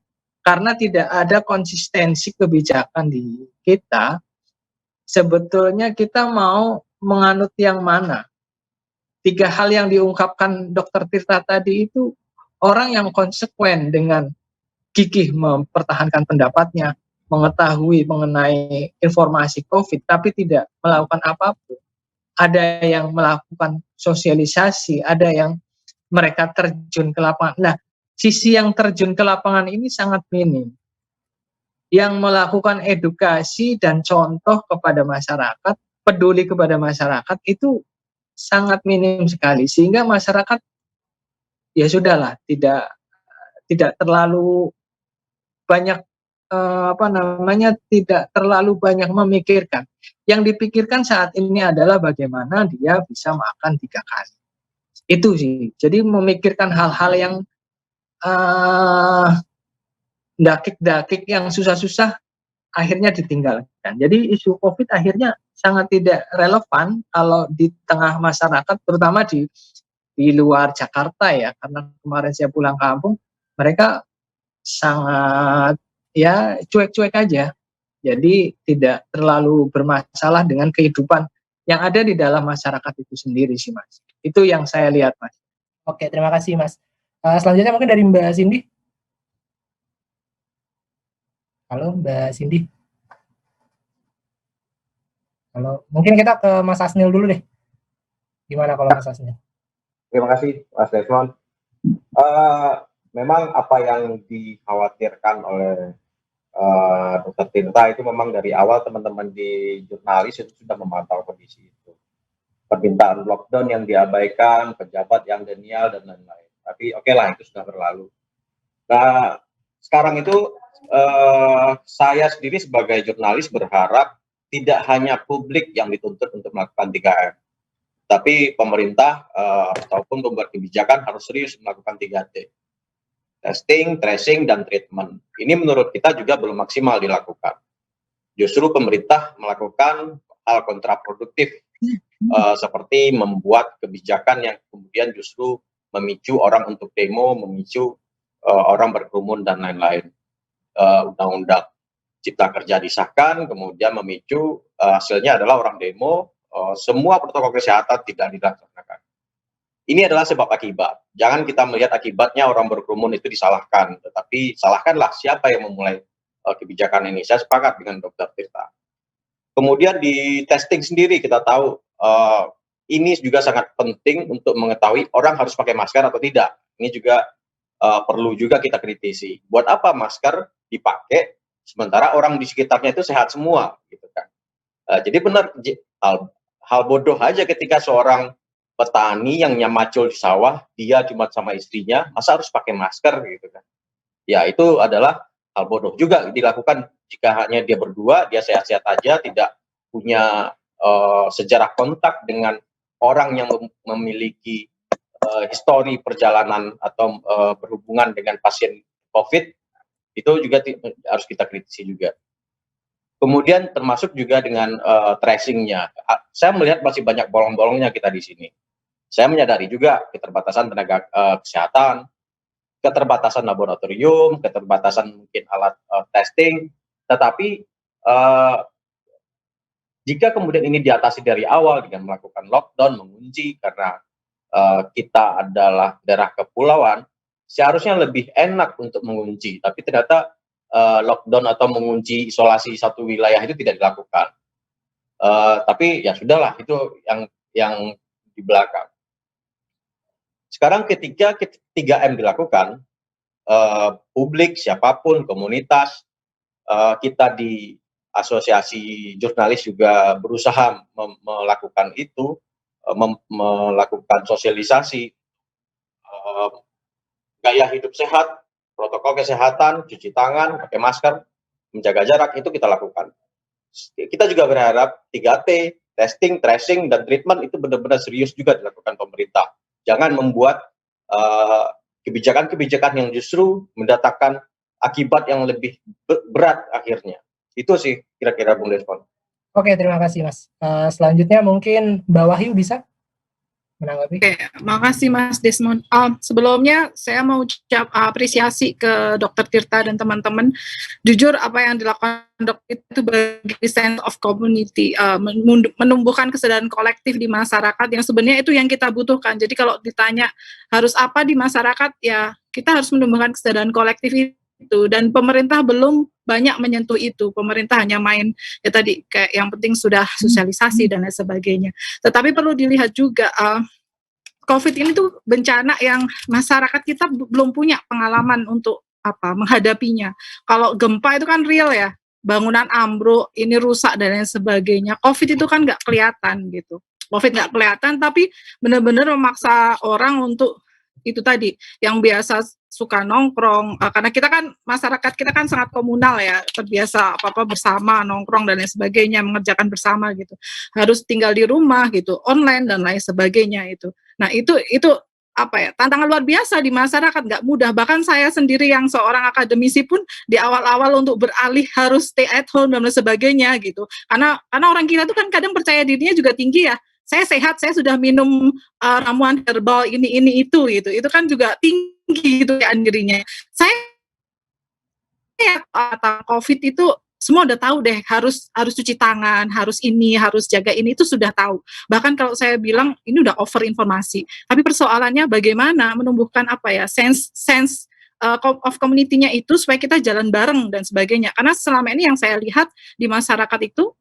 karena tidak ada konsistensi kebijakan di kita. Sebetulnya kita mau menganut yang mana? 3 hal yang diungkapkan Dr. Tirta tadi itu, orang yang konsekuen dengan gigih mempertahankan pendapatnya, mengetahui mengenai informasi COVID, tapi tidak melakukan apapun. Ada yang melakukan sosialisasi, ada yang mereka terjun ke lapangan. Nah, sisi yang terjun ke lapangan ini sangat minim. yang melakukan edukasi dan contoh kepada masyarakat, peduli kepada masyarakat itu sangat minim sekali, sehingga masyarakat ya sudahlah, tidak terlalu banyak tidak terlalu banyak memikirkan. Yang dipikirkan saat ini adalah bagaimana dia bisa makan 3 kali. Itu sih. Jadi memikirkan hal-hal yang dakik-dakik, yang susah-susah akhirnya ditinggalkan. Jadi isu COVID akhirnya sangat tidak relevan kalau di tengah masyarakat, terutama di luar Jakarta ya, karena kemarin saya pulang kampung, mereka sangat ya cuek-cuek aja. Jadi tidak terlalu bermasalah dengan kehidupan yang ada di dalam masyarakat itu sendiri sih, Mas. Itu yang saya lihat, Mas. Oke, terima kasih, Mas. Selanjutnya mungkin dari Mbak Cindy. Halo, Mbak Cindy. Halo, mungkin kita ke Mas Asnil dulu deh. Gimana kalau Mas Asnil? Terima kasih, Mas Desmond. Memang apa yang dikhawatirkan oleh Dr. Tirta itu memang dari awal teman-teman di jurnalis itu sudah memantau kondisi itu. Permintaan lockdown yang diabaikan, pejabat yang denial, dan lain-lain. Tapi oke lah, itu sudah berlalu. Nah, sekarang itu saya sendiri sebagai jurnalis berharap tidak hanya publik yang dituntut untuk melakukan 3M. Tapi pemerintah ataupun pembuat kebijakan harus serius melakukan 3T. Testing, tracing, dan treatment. Ini menurut kita juga belum maksimal dilakukan. Justru pemerintah melakukan hal kontraproduktif, seperti membuat kebijakan yang kemudian justru memicu orang untuk demo, memicu orang berkerumun, dan lain-lain. Undang-undang Cipta Kerja disahkan, kemudian memicu hasilnya adalah orang demo, semua protokol kesehatan tidak dilaksanakan. Ini adalah sebab akibat. Jangan kita melihat akibatnya orang berkerumun itu disalahkan, tetapi salahkanlah siapa yang memulai kebijakan ini. Saya sepakat dengan Dr. Tirta. Kemudian di testing sendiri kita tahu ini juga sangat penting untuk mengetahui orang harus pakai masker atau tidak. Ini juga perlu juga kita kritisi. Buat apa masker dipakai sementara orang di sekitarnya itu sehat semua, gitu kan? Jadi benar hal bodoh aja ketika seorang petani yang nyamacul di sawah, dia cuma sama istrinya, masa harus pakai masker gitu kan? Ya itu adalah hal bodoh juga dilakukan jika hanya dia berdua, dia sehat-sehat aja, tidak punya sejarah kontak dengan orang yang memiliki histori perjalanan atau berhubungan dengan pasien COVID, itu juga harus kita kritisi juga. Kemudian termasuk juga dengan tracing-nya. Saya melihat masih banyak bolong-bolongnya kita di sini. Saya menyadari juga keterbatasan tenaga kesehatan, keterbatasan laboratorium, keterbatasan mungkin alat testing, tetapi jika kemudian ini diatasi dari awal dengan melakukan lockdown, mengunci karena kita adalah daerah kepulauan, seharusnya lebih enak untuk mengunci, tapi ternyata lockdown atau mengunci isolasi satu wilayah itu tidak dilakukan. Tapi ya sudahlah, itu yang di belakang. Sekarang ketika 3M dilakukan, publik, siapapun, komunitas, kita di asosiasi jurnalis juga berusaha melakukan itu, melakukan sosialisasi, gaya hidup sehat, protokol kesehatan, cuci tangan, pakai masker, menjaga jarak, itu kita lakukan. Kita juga berharap 3T, testing, tracing, dan treatment itu benar-benar serius juga dilakukan pemerintah. Jangan membuat kebijakan-kebijakan yang justru mendatangkan akibat yang lebih berat akhirnya. Itu sih kira-kira Bung Desmond. Oke, terima kasih Mas. Selanjutnya mungkin Mbak Wahyu bisa menanggapi. Oke, makasih Mas Desmond. Sebelumnya saya mau ucap apresiasi ke Dr. Tirta dan teman-teman. Jujur apa yang dilakukan dokter itu bagi sense of community, menumbuhkan kesadaran kolektif di masyarakat yang sebenarnya itu yang kita butuhkan. Jadi kalau ditanya harus apa di masyarakat, ya kita harus menumbuhkan kesadaran kolektif itu, dan pemerintah belum banyak menyentuh itu. Pemerintah hanya main ya tadi kayak yang penting sudah sosialisasi dan lain sebagainya. Tetapi perlu dilihat juga COVID ini tuh bencana yang masyarakat kita belum punya pengalaman untuk menghadapinya. Kalau gempa itu kan real ya, bangunan ambruk, ini rusak dan lain sebagainya. COVID itu kan nggak kelihatan gitu. COVID nggak kelihatan, tapi benar-benar memaksa orang untuk itu tadi, yang biasa suka nongkrong, karena kita kan, masyarakat kita kan sangat komunal ya, terbiasa apa-apa bersama, nongkrong dan lain sebagainya, mengerjakan bersama gitu. Harus tinggal di rumah gitu, online dan lain sebagainya itu. Nah itu tantangan luar biasa di masyarakat, nggak mudah. Bahkan saya sendiri yang seorang akademisi pun di awal-awal untuk beralih harus stay at home dan lain sebagainya gitu. Karena orang kita tuh kan kadang percaya dirinya juga tinggi ya. Saya sehat, saya sudah minum ramuan herbal ini itu gitu. Itu kan juga tinggi gitu ya dirinya. Saya COVID itu semua udah tahu deh, harus cuci tangan, harus ini, harus jaga ini, itu sudah tahu. Bahkan kalau saya bilang ini udah over informasi. Tapi persoalannya bagaimana menumbuhkan sense of community-nya itu supaya kita jalan bareng dan sebagainya. Karena selama ini yang saya lihat di masyarakat itu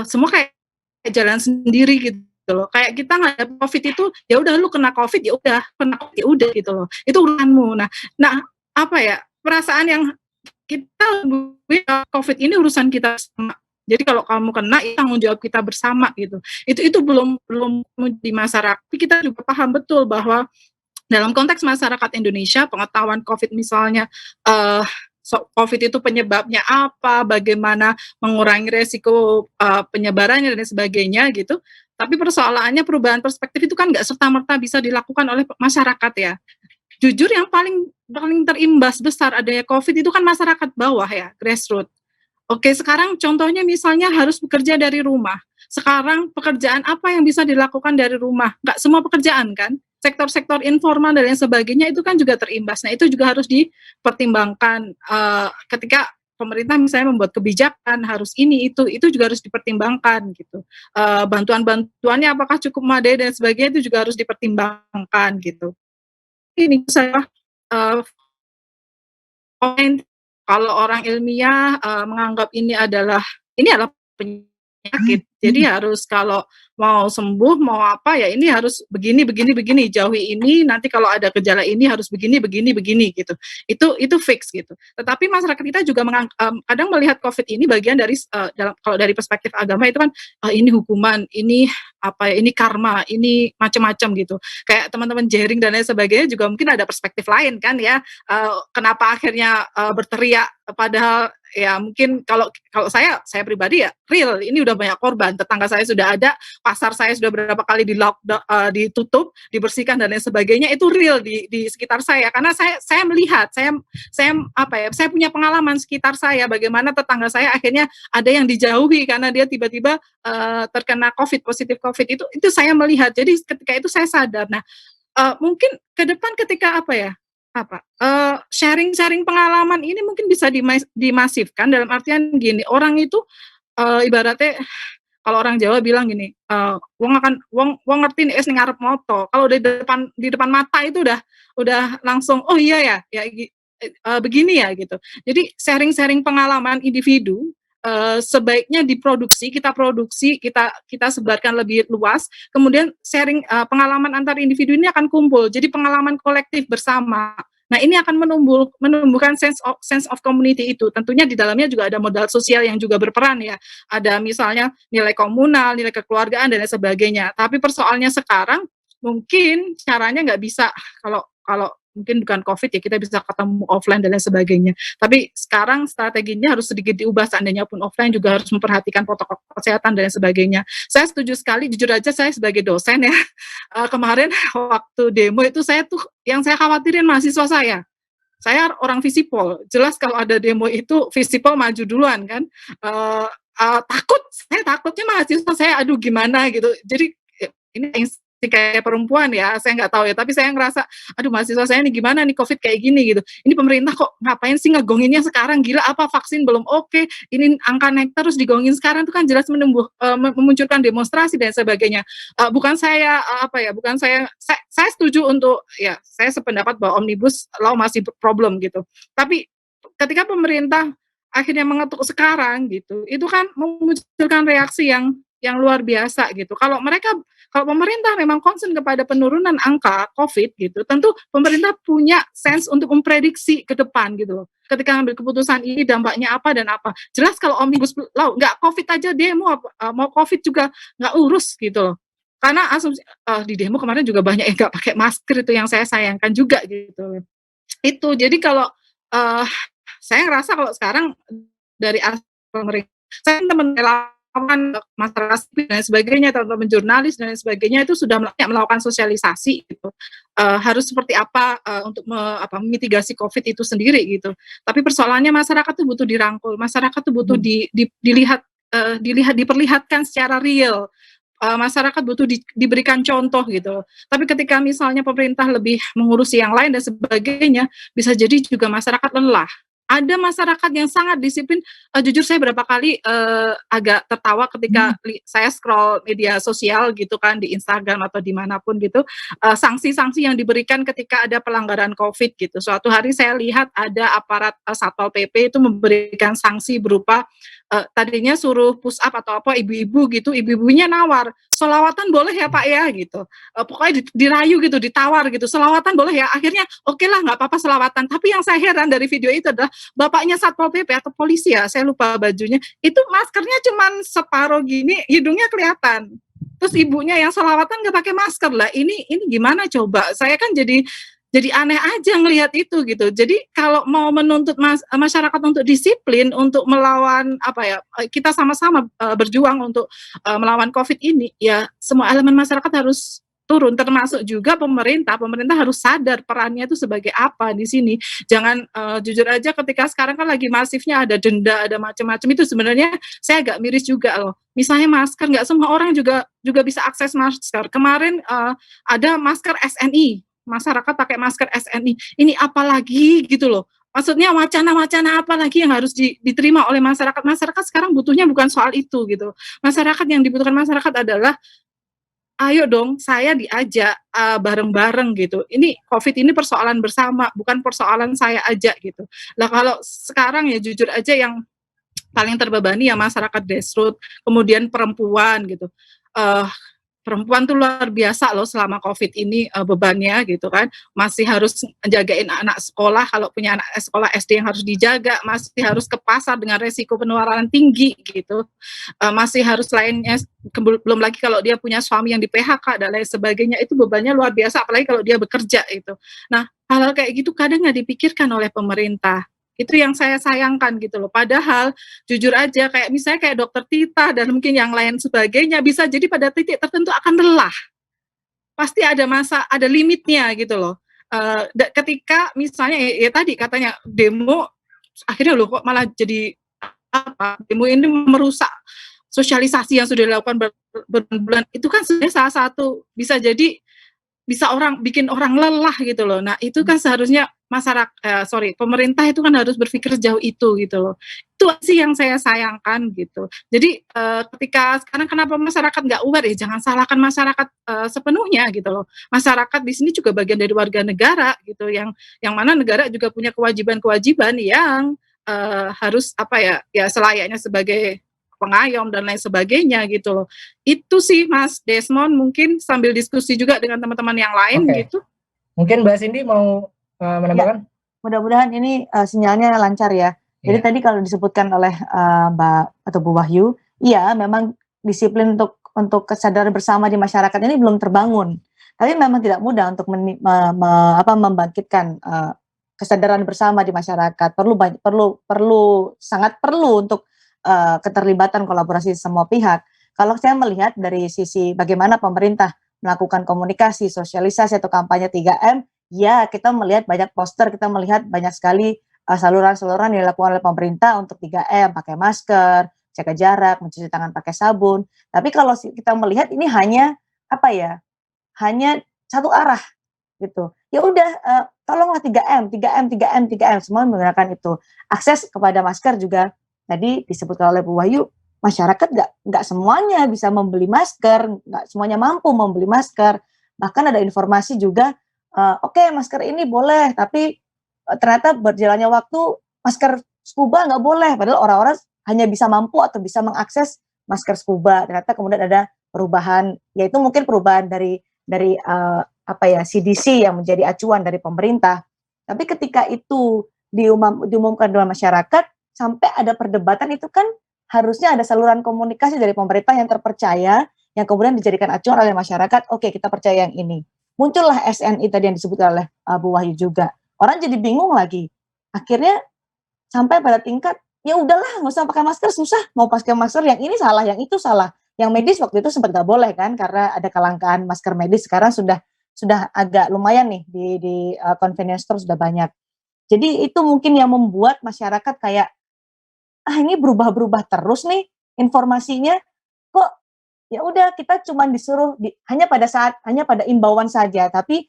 semua kayak jalan sendiri gitu loh. Kayak kita nggak ada COVID itu, ya udah lu kena COVID ya udah, kena COVID ya udah gitu loh. Itu urusanmu. Nah perasaan yang kita COVID ini urusan kita bersama. Jadi kalau kamu kena, itu tanggung jawab kita bersama gitu. Itu belum di masyarakat. Tapi kita juga paham betul bahwa dalam konteks masyarakat Indonesia, pengetahuan COVID misalnya, COVID itu penyebabnya apa, bagaimana mengurangi resiko penyebarannya dan sebagainya gitu. Tapi persoalannya perubahan perspektif itu kan nggak serta-merta bisa dilakukan oleh masyarakat ya. Jujur yang paling terimbas besar adanya COVID itu kan masyarakat bawah ya, grassroots. Oke, sekarang contohnya misalnya harus bekerja dari rumah. Sekarang pekerjaan apa yang bisa dilakukan dari rumah? Nggak semua pekerjaan kan? Sektor-sektor informal dan lain sebagainya itu kan juga terimbas. Nah, itu juga harus dipertimbangkan ketika pemerintah misalnya membuat kebijakan harus ini itu juga harus dipertimbangkan gitu. Bantuan-bantuannya apakah cukup memadai dan sebagainya itu juga harus dipertimbangkan gitu. Ini saya kalau orang ilmiah menganggap ini adalah penyakit. Jadi harus kalau mau sembuh, mau apa ya ini harus begini, jauhi ini, nanti kalau ada gejala ini harus begini gitu. Itu fix gitu. Tetapi masyarakat kita juga kadang melihat COVID ini bagian dari kalau dari perspektif agama itu kan ini hukuman, ini ini karma, ini macam-macam gitu. Kayak teman-teman jaring dan lain sebagainya juga mungkin ada perspektif lain kan ya. Kenapa akhirnya berteriak, padahal ya mungkin kalau saya pribadi ya real ini udah banyak korban, tetangga saya sudah ada, pasar saya sudah berapa kali ditutup, dibersihkan dan lain sebagainya, itu real di sekitar saya karena saya melihat, saya punya pengalaman sekitar saya bagaimana tetangga saya akhirnya ada yang dijauhi karena dia tiba-tiba terkena positif COVID itu saya melihat. Jadi ketika itu saya sadar. Nah, mungkin ke depan ketika sharing pengalaman ini mungkin bisa dimasifkan dalam artian gini, orang itu ibaratnya kalau orang Jawa bilang gini, wong ngerti nek ning ngarep moto. Kalau di depan mata itu udah langsung oh iya ya begini ya gitu. Jadi sharing pengalaman individu sebaiknya kita produksi, kita sebarkan lebih luas, kemudian sharing pengalaman antar individu ini akan kumpul, jadi pengalaman kolektif bersama. Nah, ini akan menumbuhkan sense of community itu. Tentunya di dalamnya juga ada modal sosial yang juga berperan ya. Ada misalnya nilai komunal, nilai kekeluargaan dan lain sebagainya. Tapi persoalannya sekarang mungkin caranya nggak bisa kalau mungkin bukan COVID ya, kita bisa ketemu offline dan lain sebagainya. Tapi sekarang strateginya harus sedikit diubah, seandainya pun offline juga harus memperhatikan protokol kesehatan dan lain sebagainya. Saya setuju sekali, jujur aja saya sebagai dosen ya, kemarin waktu demo itu yang saya khawatirin mahasiswa saya. Saya orang Visipol, jelas kalau ada demo itu Visipol maju duluan kan. Saya takutnya mahasiswa saya, aduh gimana gitu. Jadi ini kayak perempuan ya, saya nggak tahu ya, tapi saya ngerasa, aduh mahasiswa saya ini gimana nih COVID kayak gini gitu. Ini pemerintah kok ngapain sih ngegonginnya sekarang, gila apa vaksin belum oke, ini angka naik terus digongin sekarang, itu kan jelas memunculkan demonstrasi dan sebagainya. Saya setuju untuk, ya saya sependapat bahwa Omnibus Law masih problem gitu. Tapi ketika pemerintah akhirnya mengetuk sekarang gitu, itu kan memunculkan reaksi yang yang luar biasa gitu. Kalau pemerintah memang concern kepada penurunan angka COVID gitu, tentu pemerintah punya sense untuk memprediksi ke depan gitu loh. Ketika ambil keputusan ini dampaknya apa dan apa. Jelas kalau Omnibus Law nggak COVID aja demo, mau COVID juga nggak urus gitu loh. Karena asumsi di demo kemarin juga banyak yang nggak pakai masker, itu yang saya sayangkan juga gitu. Itu jadi kalau saya ngerasa kalau sekarang dari pemerintah, saya teman relawan masyarakat sipil dan sebagainya, teman-teman jurnalis dan sebagainya itu sudah melakukan sosialisasi gitu. Harus seperti apa untuk mitigasi COVID itu sendiri gitu. Tapi persoalannya masyarakat tuh butuh dirangkul, masyarakat tuh butuh diperlihatkan secara real. Masyarakat butuh diberikan contoh gitu. Tapi ketika misalnya pemerintah lebih mengurusi yang lain dan sebagainya, bisa jadi juga masyarakat lelah. Ada masyarakat yang sangat disiplin. Jujur saya berapa kali agak tertawa ketika saya scroll media sosial gitu kan, di Instagram atau dimanapun gitu, sanksi-sanksi yang diberikan ketika ada pelanggaran COVID gitu. Suatu hari saya lihat ada aparat Satpol PP itu memberikan sanksi berupa tadinya suruh push up atau apa ibu-ibu gitu, ibu-ibunya nawar, "Sholawatan boleh ya Pak ya?" gitu. Pokoknya dirayu gitu, ditawar gitu, "Sholawatan boleh ya?" Akhirnya oke lah nggak apa-apa sholawatan. Tapi yang saya heran dari video itu adalah bapaknya Satpol PP atau polisi ya, saya lupa bajunya, itu maskernya cuman separuh gini, hidungnya kelihatan. Terus ibunya yang sholawatan nggak pakai masker lah. Ini gimana coba? Saya kan jadi aneh aja ngelihat itu gitu. Jadi kalau mau menuntut masyarakat untuk disiplin, untuk melawan kita sama-sama berjuang untuk melawan COVID ini, ya semua elemen masyarakat harus turun, termasuk juga pemerintah. Pemerintah harus sadar perannya itu sebagai apa di sini. Jangan jujur aja ketika sekarang kan lagi masifnya ada denda, ada macam-macam, itu sebenarnya saya agak miris juga loh. Misalnya masker, nggak semua orang juga bisa akses masker. Kemarin ada masker SNI, masyarakat pakai masker SNI. Ini apalagi gitu loh. Maksudnya wacana-wacana apa lagi yang harus diterima oleh masyarakat? Masyarakat sekarang butuhnya bukan soal itu gitu. Masyarakat yang dibutuhkan masyarakat adalah ayo dong saya diajak bareng-bareng gitu. Ini COVID ini persoalan bersama, bukan persoalan saya aja gitu. Lah kalau sekarang ya jujur aja yang paling terbebani ya masyarakat grassroots, kemudian perempuan gitu. Perempuan tuh luar biasa loh selama COVID ini bebannya gitu kan. Masih harus jagain anak sekolah, kalau punya anak sekolah SD yang harus dijaga, masih harus ke pasar dengan resiko penularan tinggi gitu. Masih harus lainnya, belum lagi kalau dia punya suami yang di PHK dan lain sebagainya, itu bebannya luar biasa apalagi kalau dia bekerja itu. Nah, hal-hal kayak gitu kadang nggak dipikirkan oleh pemerintah. Itu yang saya sayangkan gitu loh. Padahal jujur aja misalnya kayak Dokter Tita dan mungkin yang lain sebagainya bisa jadi pada titik tertentu akan lelah. Pasti ada ada limitnya gitu loh. Ketika misalnya ya tadi katanya demo, akhirnya loh kok malah jadi demo ini merusak sosialisasi yang sudah dilakukan berbulan. Itu kan sebenarnya salah satu bisa jadi bikin orang lelah gitu loh. Nah, itu kan seharusnya pemerintah itu kan harus berpikir sejauh itu gitu loh. Itu sih yang saya sayangkan gitu. Jadi ketika sekarang kenapa masyarakat nggak aware, ya jangan salahkan masyarakat sepenuhnya gitu loh. Masyarakat di sini juga bagian dari warga negara gitu, yang mana negara juga punya kewajiban-kewajiban yang harus selayaknya sebagai pengayom dan lain sebagainya gitu loh. Itu sih Mas Desmond, mungkin sambil diskusi juga dengan teman-teman yang lain gitu. Mungkin Mbak Cindy mau menambahkan? Ya, mudah-mudahan ini sinyalnya lancar ya. Jadi tadi kalau disebutkan oleh Mbak atau Bu Wahyu, iya memang disiplin untuk kesadaran bersama di masyarakat ini belum terbangun. Tapi memang tidak mudah untuk membangkitkan kesadaran bersama di masyarakat. Sangat perlu untuk keterlibatan kolaborasi semua pihak. Kalau saya melihat dari sisi bagaimana pemerintah melakukan komunikasi, sosialisasi atau kampanye 3M, ya kita melihat banyak poster, kita melihat banyak sekali saluran-saluran yang dilakukan oleh pemerintah untuk 3M, pakai masker, jaga jarak, mencuci tangan pakai sabun. Tapi kalau kita melihat ini hanya hanya satu arah gitu. Ya udah tolonglah 3M semua menggunakan itu. Akses kepada masker juga tadi disebutkan oleh Bu Wahyu, masyarakat nggak semuanya bisa membeli masker, nggak semuanya mampu membeli masker. Bahkan ada informasi juga, oke, masker ini boleh, tapi ternyata berjalannya waktu masker scuba nggak boleh, padahal orang-orang hanya bisa mampu atau bisa mengakses masker scuba, ternyata kemudian ada perubahan, yaitu mungkin perubahan dari CDC yang menjadi acuan dari pemerintah. Tapi ketika itu diumumkan dalam masyarakat, sampai ada perdebatan, itu kan harusnya ada saluran komunikasi dari pemerintah yang terpercaya, yang kemudian dijadikan acuan oleh masyarakat. Oke, kita percaya yang ini. Muncullah SNI tadi yang disebut oleh Bu Wahyu juga. Orang jadi bingung lagi. Akhirnya sampai pada tingkat, ya udahlah, nggak usah pakai masker, susah. Mau pakai masker, yang ini salah, yang itu salah. Yang medis waktu itu sempat nggak boleh kan, karena ada kelangkaan masker medis. Sekarang sudah agak lumayan nih, di convenience store sudah banyak. Jadi itu mungkin yang membuat masyarakat kayak, ini berubah-berubah terus nih informasinya, kok ya udah kita cuma disuruh hanya pada imbauan saja, tapi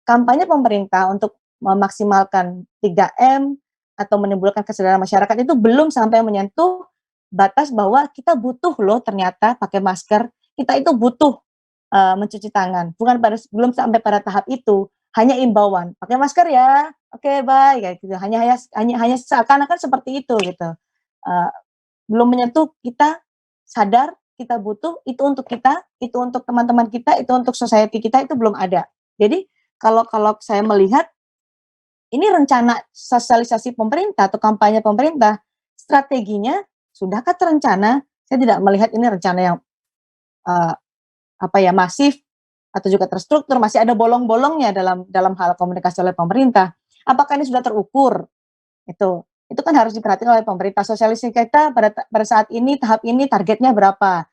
kampanye pemerintah untuk memaksimalkan 3M atau menimbulkan kesadaran masyarakat itu belum sampai menyentuh batas bahwa kita butuh loh ternyata pakai masker, kita itu butuh mencuci tangan. Belum sampai pada tahap itu, hanya imbauan, pakai masker ya, oke bye, kayak gitu. Hanya seakan-akan seperti itu gitu. Belum menyentuh kita sadar kita butuh, itu untuk kita, itu untuk teman-teman kita, itu untuk society kita, itu belum ada. Jadi kalau saya melihat ini rencana sosialisasi pemerintah atau kampanye pemerintah, strateginya sudahkah terencana? Saya tidak melihat ini rencana yang masif atau juga terstruktur, masih ada bolong-bolongnya dalam hal komunikasi oleh pemerintah. Apakah ini sudah terukur? Itu kan harus diperhatikan oleh pemerintah. Sosialisasi kita pada saat ini, tahap ini targetnya berapa?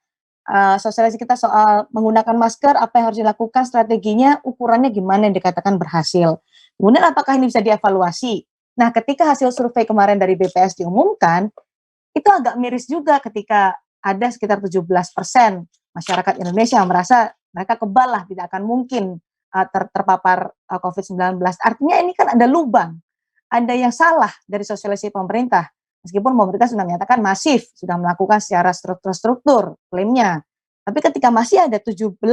Sosialisasi kita soal menggunakan masker, apa yang harus dilakukan, strateginya, ukurannya gimana yang dikatakan berhasil. Kemudian apakah ini bisa dievaluasi? Nah, ketika hasil survei kemarin dari BPS diumumkan, itu agak miris juga ketika ada sekitar 17% masyarakat Indonesia yang merasa mereka kebal lah, tidak akan mungkin terpapar COVID-19. Artinya ini kan ada lubang, ada yang salah dari sosialisasi pemerintah. Meskipun pemerintah sudah menyatakan masif, sudah melakukan secara struktur klaimnya. Tapi ketika masih ada 17%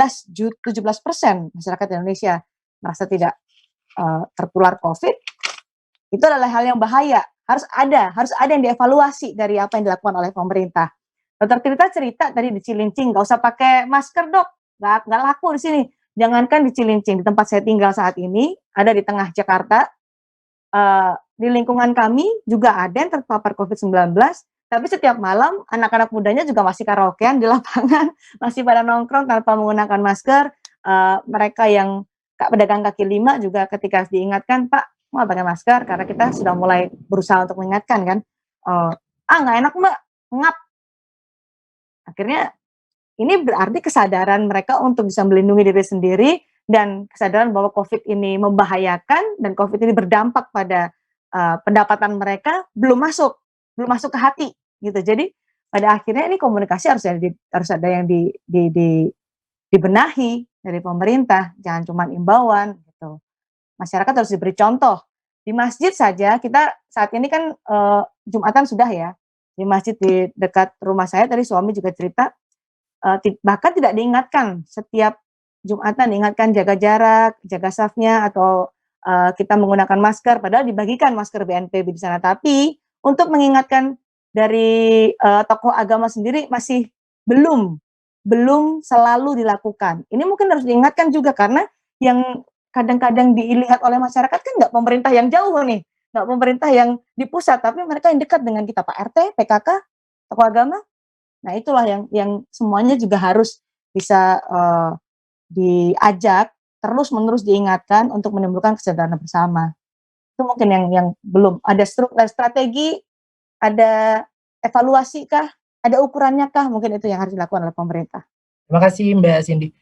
masyarakat Indonesia merasa tidak tertular COVID, itu adalah hal yang bahaya. Harus ada yang dievaluasi dari apa yang dilakukan oleh pemerintah. Dokter Tirta cerita tadi di Cilincing, nggak usah pakai masker dok, nggak laku di sini. Jangankan di Cilincing, di tempat saya tinggal saat ini, ada di tengah Jakarta, di lingkungan kami juga ada yang terpapar COVID-19, tapi setiap malam anak-anak mudanya juga masih karaokean di lapangan, masih pada nongkrong tanpa menggunakan masker. Mereka yang pedagang kaki lima juga ketika diingatkan, Pak, mau pakai masker, karena kita sudah mulai berusaha untuk mengingatkan kan, nggak enak Mbak, ngap. Akhirnya ini berarti kesadaran mereka untuk bisa melindungi diri sendiri dan kesadaran bahwa COVID ini membahayakan dan COVID ini berdampak pada pendapatan mereka belum masuk ke hati gitu. Jadi pada akhirnya ini komunikasi harus ada yang dibenahi dari pemerintah, jangan cuma imbauan gitu. Masyarakat harus diberi contoh. Di masjid saja kita saat ini kan Jumatan sudah ya. Di masjid di dekat rumah saya tadi suami juga cerita, bahkan tidak diingatkan setiap Jumatan, diingatkan jaga jarak, jaga safnya, atau kita menggunakan masker, padahal dibagikan masker BNPB di sana. Tapi untuk mengingatkan dari tokoh agama sendiri masih belum selalu dilakukan. Ini mungkin harus diingatkan juga, karena yang kadang-kadang dilihat oleh masyarakat kan nggak pemerintah yang jauh nih, nggak pemerintah yang di pusat, tapi mereka yang dekat dengan kita, Pak RT, PKK, tokoh agama. Nah itulah yang semuanya juga harus bisa diajak, terus-menerus diingatkan untuk menimbulkan kesadaran bersama. Itu mungkin yang belum ada strategi, ada evaluasi kah, ada ukurannya kah, mungkin itu yang harus dilakukan oleh pemerintah. Terima kasih Mbak Cindy.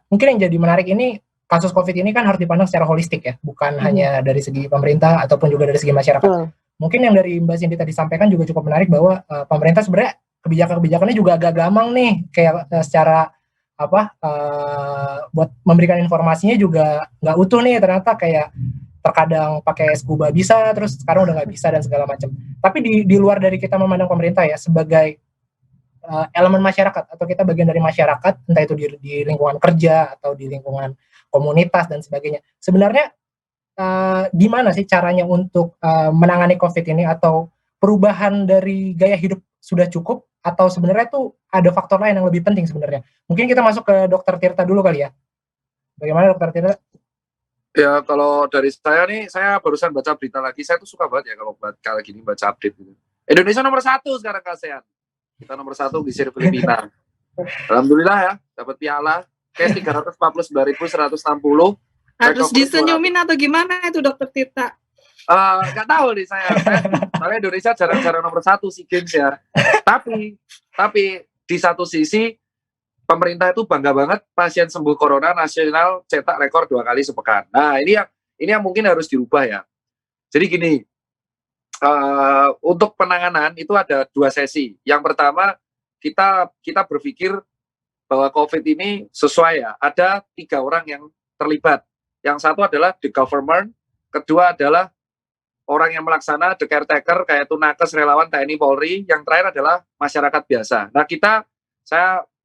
Mungkin yang jadi menarik ini, kasus COVID ini kan harus dipandang secara holistik ya, bukan hanya dari segi pemerintah ataupun juga dari segi masyarakat. Betul. Mungkin yang dari Mbak Cindy tadi sampaikan juga cukup menarik, bahwa pemerintah sebenarnya kebijakan-kebijakannya juga agak gamang nih, kayak secara buat memberikan informasinya juga nggak utuh nih, ternyata kayak terkadang pakai scuba bisa, terus sekarang udah nggak bisa dan segala macam. Tapi di luar dari kita memandang pemerintah ya sebagai elemen masyarakat, atau kita bagian dari masyarakat, entah itu di lingkungan kerja atau di lingkungan komunitas dan sebagainya. Sebenarnya gimana sih caranya untuk menangani COVID ini, atau perubahan dari gaya hidup sudah cukup atau sebenarnya tuh ada faktor lain yang lebih penting sebenarnya? Mungkin kita masuk ke Dokter Tirta dulu kali ya. Bagaimana Dokter Tirta? Ya kalau dari saya nih, saya barusan baca berita lagi, saya tuh suka banget ya kalau kali gini baca update gitu. Indonesia nomor 1 sekarang ASEAN. Kita nomor 1 gisir Filipina. Alhamdulillah ya, dapat piala. Cash 349.160. Harus disenyumin atau gimana itu Dokter Tirta? Nggak tahu nih saya soalnya Indonesia jarang-jarang nomor 1 SEA Games ya. Tapi di satu sisi pemerintah itu bangga banget pasien sembuh corona nasional cetak rekor 2 kali sepekan. Nah ini yang mungkin harus dirubah ya. Jadi gini, untuk penanganan itu ada 2 sesi. Yang pertama kita berpikir bahwa COVID ini sesuai ya. Ada 3 orang yang terlibat. Yang satu adalah the government, kedua adalah orang yang melaksana, the caretaker, kayak itu nakes, relawan, TNI, Polri, yang terakhir adalah masyarakat biasa. Nah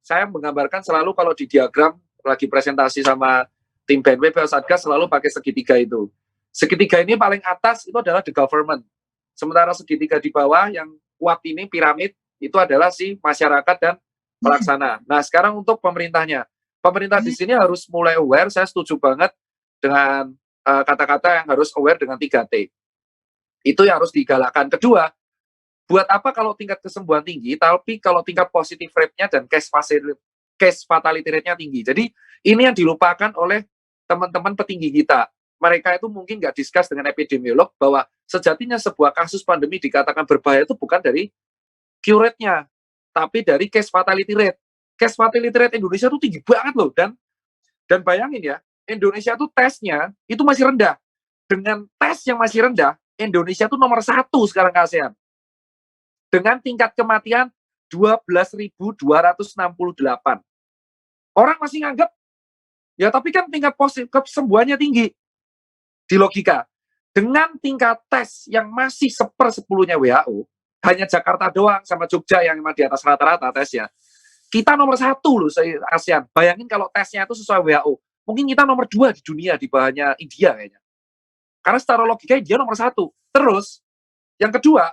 saya menggambarkan selalu kalau di diagram lagi presentasi sama tim BNPB Satgas selalu pakai segitiga itu. Segitiga ini paling atas itu adalah the government. Sementara segitiga di bawah yang kuat ini piramid itu adalah si masyarakat dan pelaksana. Nah sekarang untuk pemerintahnya. Pemerintah di sini harus mulai aware, saya setuju banget dengan kata-kata yang harus aware dengan 3T. Itu yang harus digalakkan. Kedua, buat apa kalau tingkat kesembuhan tinggi, tapi kalau tingkat positif rate-nya dan case fatality rate-nya tinggi. Jadi ini yang dilupakan oleh teman-teman petinggi kita. Mereka itu mungkin nggak discuss dengan epidemiolog bahwa sejatinya sebuah kasus pandemi dikatakan berbahaya itu bukan dari cure rate-nya, tapi dari case fatality rate. Case fatality rate Indonesia itu tinggi banget loh, dan bayangin ya, Indonesia tuh tesnya itu masih rendah. Dengan tes yang masih rendah, Indonesia tuh nomor 1 sekarang ke ASEAN. Dengan tingkat kematian 12.268. Orang masih nganggap, ya tapi kan tingkat kesembuhannya tinggi. Di logika, dengan tingkat tes yang masih 1/10-nya WHO, hanya Jakarta doang sama Jogja yang di atas rata-rata tesnya. Kita nomor 1 loh ASEAN. Bayangin kalau tesnya itu sesuai WHO. Mungkin kita nomor 2 di dunia di bawahnya India kayaknya. Karena secara logika dia nomor 1. Terus, yang kedua,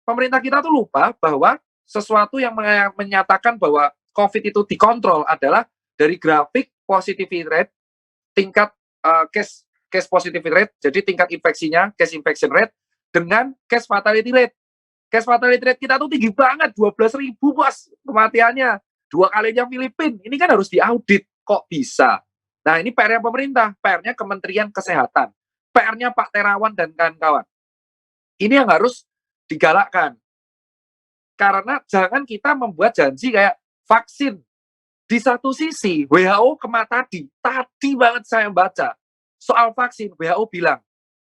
pemerintah kita tuh lupa bahwa sesuatu yang menyatakan bahwa COVID itu dikontrol adalah dari grafik positivity rate, tingkat case positivity rate, jadi tingkat infeksinya, case infection rate, dengan case fatality rate. Case fatality rate kita tuh tinggi banget, 12.000 bos kematiannya. 2 kalinya Filipina. Ini kan harus diaudit. Kok bisa? Nah ini PR-nya pemerintah, PR-nya Kementerian Kesehatan, PR-nya Pak Terawan dan kawan-kawan. Ini yang harus digalakkan. Karena jangan kita membuat janji kayak vaksin. Di satu sisi, WHO tadi banget saya baca, soal vaksin, WHO bilang,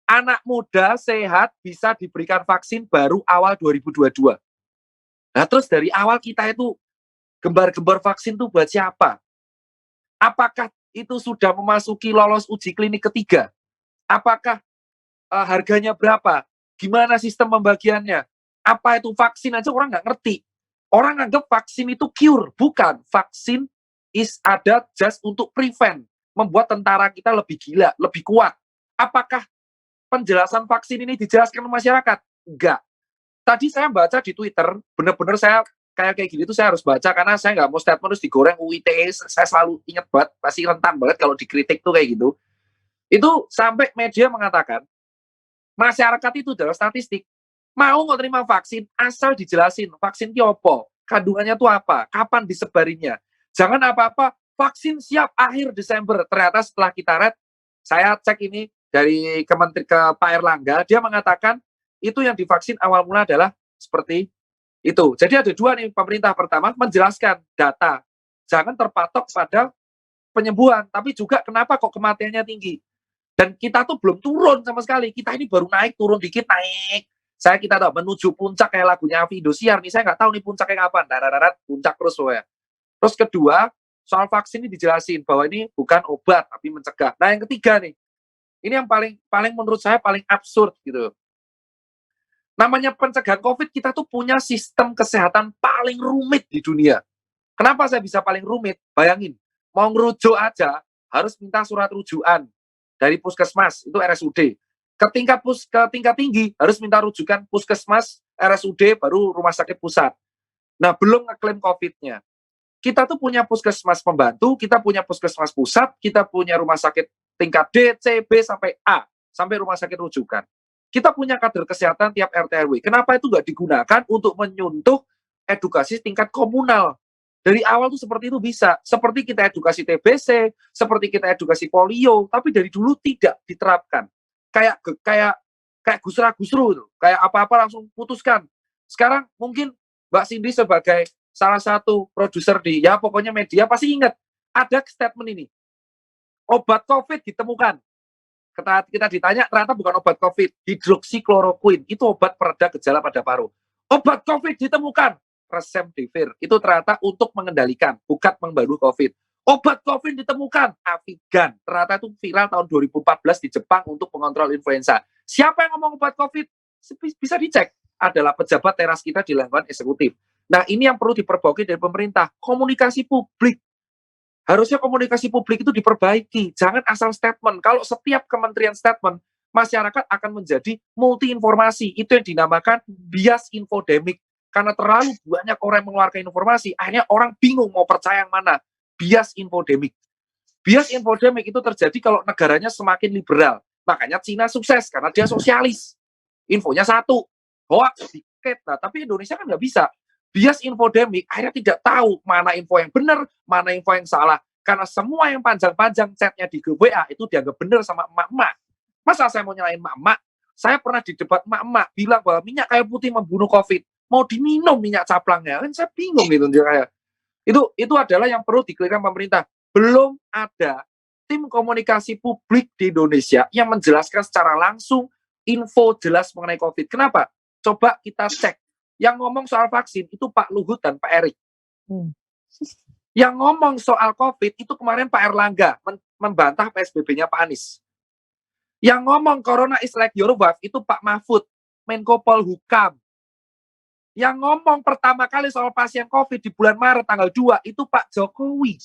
anak muda sehat bisa diberikan vaksin baru awal 2022. Nah terus dari awal kita itu gembar-gembar vaksin itu buat siapa? Apakah itu sudah memasuki lolos uji klinik ketiga? Apakah harganya berapa? Gimana sistem pembagiannya? Apa itu vaksin aja orang nggak ngerti. Orang anggap vaksin itu cure. Bukan. Vaksin ada just untuk prevent. Membuat tentara kita lebih gila, lebih kuat. Apakah penjelasan vaksin ini dijelaskan ke masyarakat? Enggak. Tadi saya baca di Twitter, benar-benar saya kayak gini tuh saya harus baca karena saya nggak mau statement terus digoreng UITE. Saya selalu ingat banget, pasti rentan banget kalau dikritik tuh kayak gitu. Itu sampai media mengatakan masyarakat itu adalah statistik. Mau nggak terima vaksin asal dijelasin vaksin itu apa, kandungannya tuh apa, kapan disebarinnya. Jangan apa-apa vaksin siap akhir Desember. Ternyata setelah kita read, saya cek ini dari Kementerian ke Pak Erlangga, dia mengatakan itu yang divaksin awal mula adalah seperti itu. Jadi ada 2 nih, pemerintah pertama menjelaskan data. Jangan terpatok pada penyembuhan, tapi juga kenapa kok kematiannya tinggi. Dan kita tuh belum turun sama sekali. Kita ini baru naik, turun dikit, naik. Kita tahu menuju puncak kayak lagunya Avi Indosiar nih. Saya nggak tahu nih puncaknya kapan. Darat puncak terus loh ya. Terus kedua, soal vaksin ini dijelasin bahwa ini bukan obat tapi mencegah. Nah yang ketiga nih, ini yang paling menurut saya paling absurd gitu. Namanya pencegahan COVID, kita tuh punya sistem kesehatan paling rumit di dunia. Kenapa saya bisa paling rumit? Bayangin, mau ngerujuk aja harus minta surat rujukan dari puskesmas, itu RSUD. Ke tingkat tinggi harus minta rujukan puskesmas, RSUD, baru rumah sakit pusat. Nah, belum ngeklaim COVID-nya. Kita tuh punya puskesmas pembantu, kita punya puskesmas pusat, kita punya rumah sakit tingkat D, C, B, sampai A, sampai rumah sakit rujukan. Kita punya kader kesehatan tiap RT RW. Kenapa itu nggak digunakan untuk menyuntuh edukasi tingkat komunal? Dari awal tuh seperti itu bisa. Seperti kita edukasi TBC, seperti kita edukasi polio, tapi dari dulu tidak diterapkan. Kayak gusra-gusru, kayak apa-apa langsung putuskan. Sekarang mungkin Mbak Cindy sebagai salah satu produser di, ya pokoknya media, pasti ingat, ada statement ini. Obat COVID ditemukan. Kita ditanya, ternyata bukan obat COVID, hidroksikloroquine. Itu obat pereda gejala pada paru. Obat COVID ditemukan. Remdesivir. Itu ternyata untuk mengendalikan, bukan membaru COVID. Obat COVID ditemukan. Avigan. Ternyata itu viral tahun 2014 di Jepang untuk pengontrol influenza. Siapa yang ngomong obat COVID? Bisa dicek. Adalah pejabat teras kita di lingkungan eksekutif. Nah, ini yang perlu diperbaiki dari pemerintah. Komunikasi publik. Harusnya komunikasi publik itu diperbaiki. Jangan asal statement. Kalau setiap kementerian statement, masyarakat akan menjadi multi informasi. Itu yang dinamakan bias infodemic. Karena terlalu banyak orang yang mengeluarkan informasi, akhirnya orang bingung mau percaya yang mana. Bias infodemic. Bias infodemic itu terjadi kalau negaranya semakin liberal. Makanya Cina sukses, karena dia sosialis. Infonya satu. Hoax sedikit. Nah, tapi Indonesia kan nggak bisa. Bias infodemic akhirnya tidak tahu mana info yang benar, mana info yang salah. Karena semua yang panjang-panjang chatnya di WA itu dianggap benar sama emak-emak. Masa saya mau nyalain emak-emak? Saya pernah di debat emak-emak bilang bahwa minyak kayu putih membunuh COVID. Mau diminum minyak caplangnya. Kan saya bingung gitu. Itu adalah yang perlu dikelirkan pemerintah. Belum ada tim komunikasi publik di Indonesia yang menjelaskan secara langsung info jelas mengenai COVID. Kenapa? Coba kita cek. Yang ngomong soal vaksin itu Pak Luhut dan Pak Erik. Yang ngomong soal COVID itu kemarin Pak Erlangga membantah PSBB-nya Pak Anies. Yang ngomong Corona is like your wife itu Pak Mahfud, Menko Polhukam. Yang ngomong pertama kali soal pasien COVID di bulan Maret tanggal 2 itu Pak Jokowi.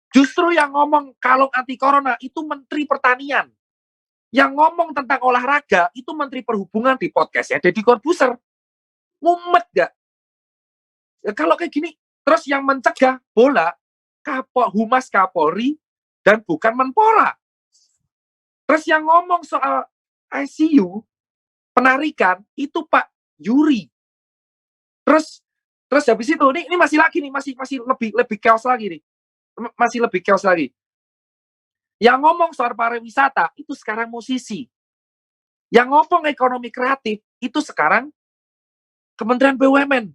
Justru yang ngomong kalung anti corona itu Menteri Pertanian. Yang ngomong tentang olahraga itu Menteri Perhubungan di podcastnya Deddy Corbuzier. Mumet gak? Ya, kalau kayak gini, terus yang mencegah bola, Humas Kapolri, dan bukan Menpora. Terus yang ngomong soal ICU, penarikan, itu Pak Yuri. Terus habis itu, ini masih lagi nih, masih lebih chaos lagi nih. Masih lebih chaos lagi. Yang ngomong soal pariwisata, itu sekarang musisi. Yang ngomong ekonomi kreatif, itu sekarang Kementerian BUMN.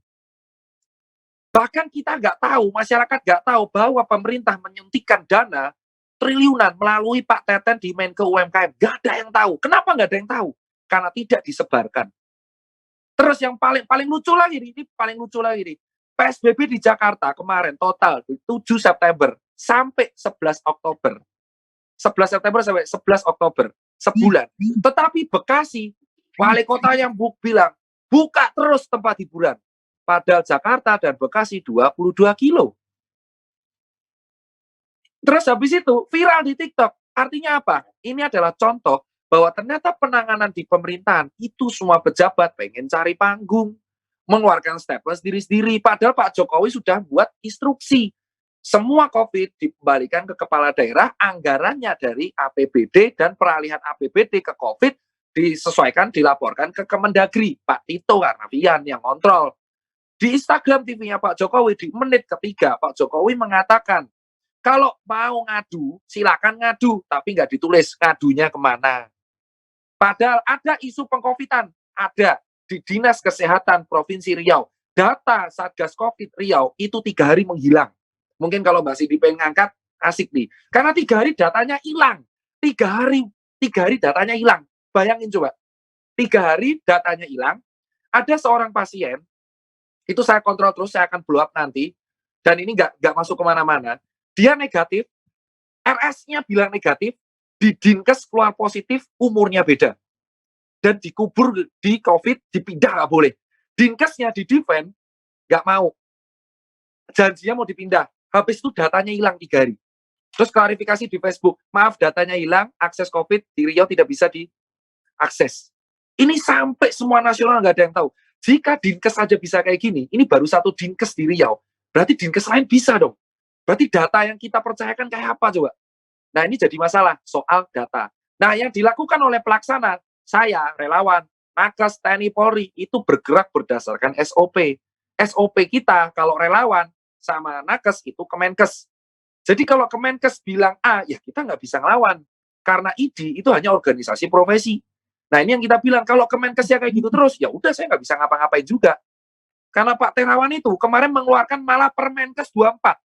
Bahkan kita nggak tahu, masyarakat nggak tahu bahwa pemerintah menyuntikkan dana triliunan melalui Pak Teten di Menko UMKM. Nggak ada yang tahu. Kenapa nggak ada yang tahu? Karena tidak disebarkan. Terus yang paling lucu lagi nih, PSBB di Jakarta kemarin total 7 September sampai 11 Oktober. 11 September sampai 11 Oktober, sebulan. Tetapi Bekasi, wali kota yang bilang, buka terus tempat hiburan. Padahal Jakarta dan Bekasi 22 kilo. Terus habis itu viral di TikTok. Artinya apa? Ini adalah contoh bahwa ternyata penanganan di pemerintahan itu semua pejabat pengen cari panggung. Mengeluarkan statement sendiri-sendiri. Padahal Pak Jokowi sudah buat instruksi. Semua COVID dikembalikan ke kepala daerah, anggarannya dari APBD dan peralihan APBD ke COVID disesuaikan, dilaporkan ke Kemendagri, Pak Tito Karnavian yang kontrol. Di Instagram TV-nya Pak Jokowi, di menit ketiga, Pak Jokowi mengatakan, kalau mau ngadu, silakan ngadu, tapi nggak ditulis ngadunya kemana. Padahal ada isu pengkovitan, ada di Dinas Kesehatan Provinsi Riau. Data Satgas COVID Riau itu 3 hari menghilang. Mungkin kalau Mbak Cindy pengen ngangkat, asik nih. Karena 3 hari datanya hilang. 3 hari datanya hilang. Bayangin coba. 3 hari datanya hilang. Ada seorang pasien, itu saya kontrol terus, saya akan blow up nanti. Dan ini nggak masuk kemana-mana. Dia negatif, RS-nya bilang negatif, di Dinkes keluar positif, umurnya beda. Dan dikubur di COVID, dipindah nggak boleh. Dinkesnya di defend, nggak mau. Janjinya mau dipindah. Habis itu datanya hilang 3 hari. Terus klarifikasi di Facebook, maaf datanya hilang, akses COVID di Riau tidak bisa diakses. Ini sampai semua nasional nggak ada yang tahu. Jika Dinkes saja bisa kayak gini, ini baru satu Dinkes di Riau, berarti Dinkes lain bisa dong. Berarti data yang kita percayakan kayak apa coba? Nah, ini jadi masalah soal data. Nah, yang dilakukan oleh pelaksana, saya, relawan, Nakes, TNI, Polri, itu bergerak berdasarkan SOP. SOP kita kalau relawan sama Nakes itu Kemenkes. Jadi kalau Kemenkes bilang A, ya kita nggak bisa ngelawan. Karena ID itu hanya organisasi profesi. Nah, ini yang kita bilang, kalau Kemenkes ya kayak gitu terus, ya udah saya nggak bisa ngapa-ngapain juga. Karena Pak Terawan itu kemarin mengeluarkan malah Permenkes 24.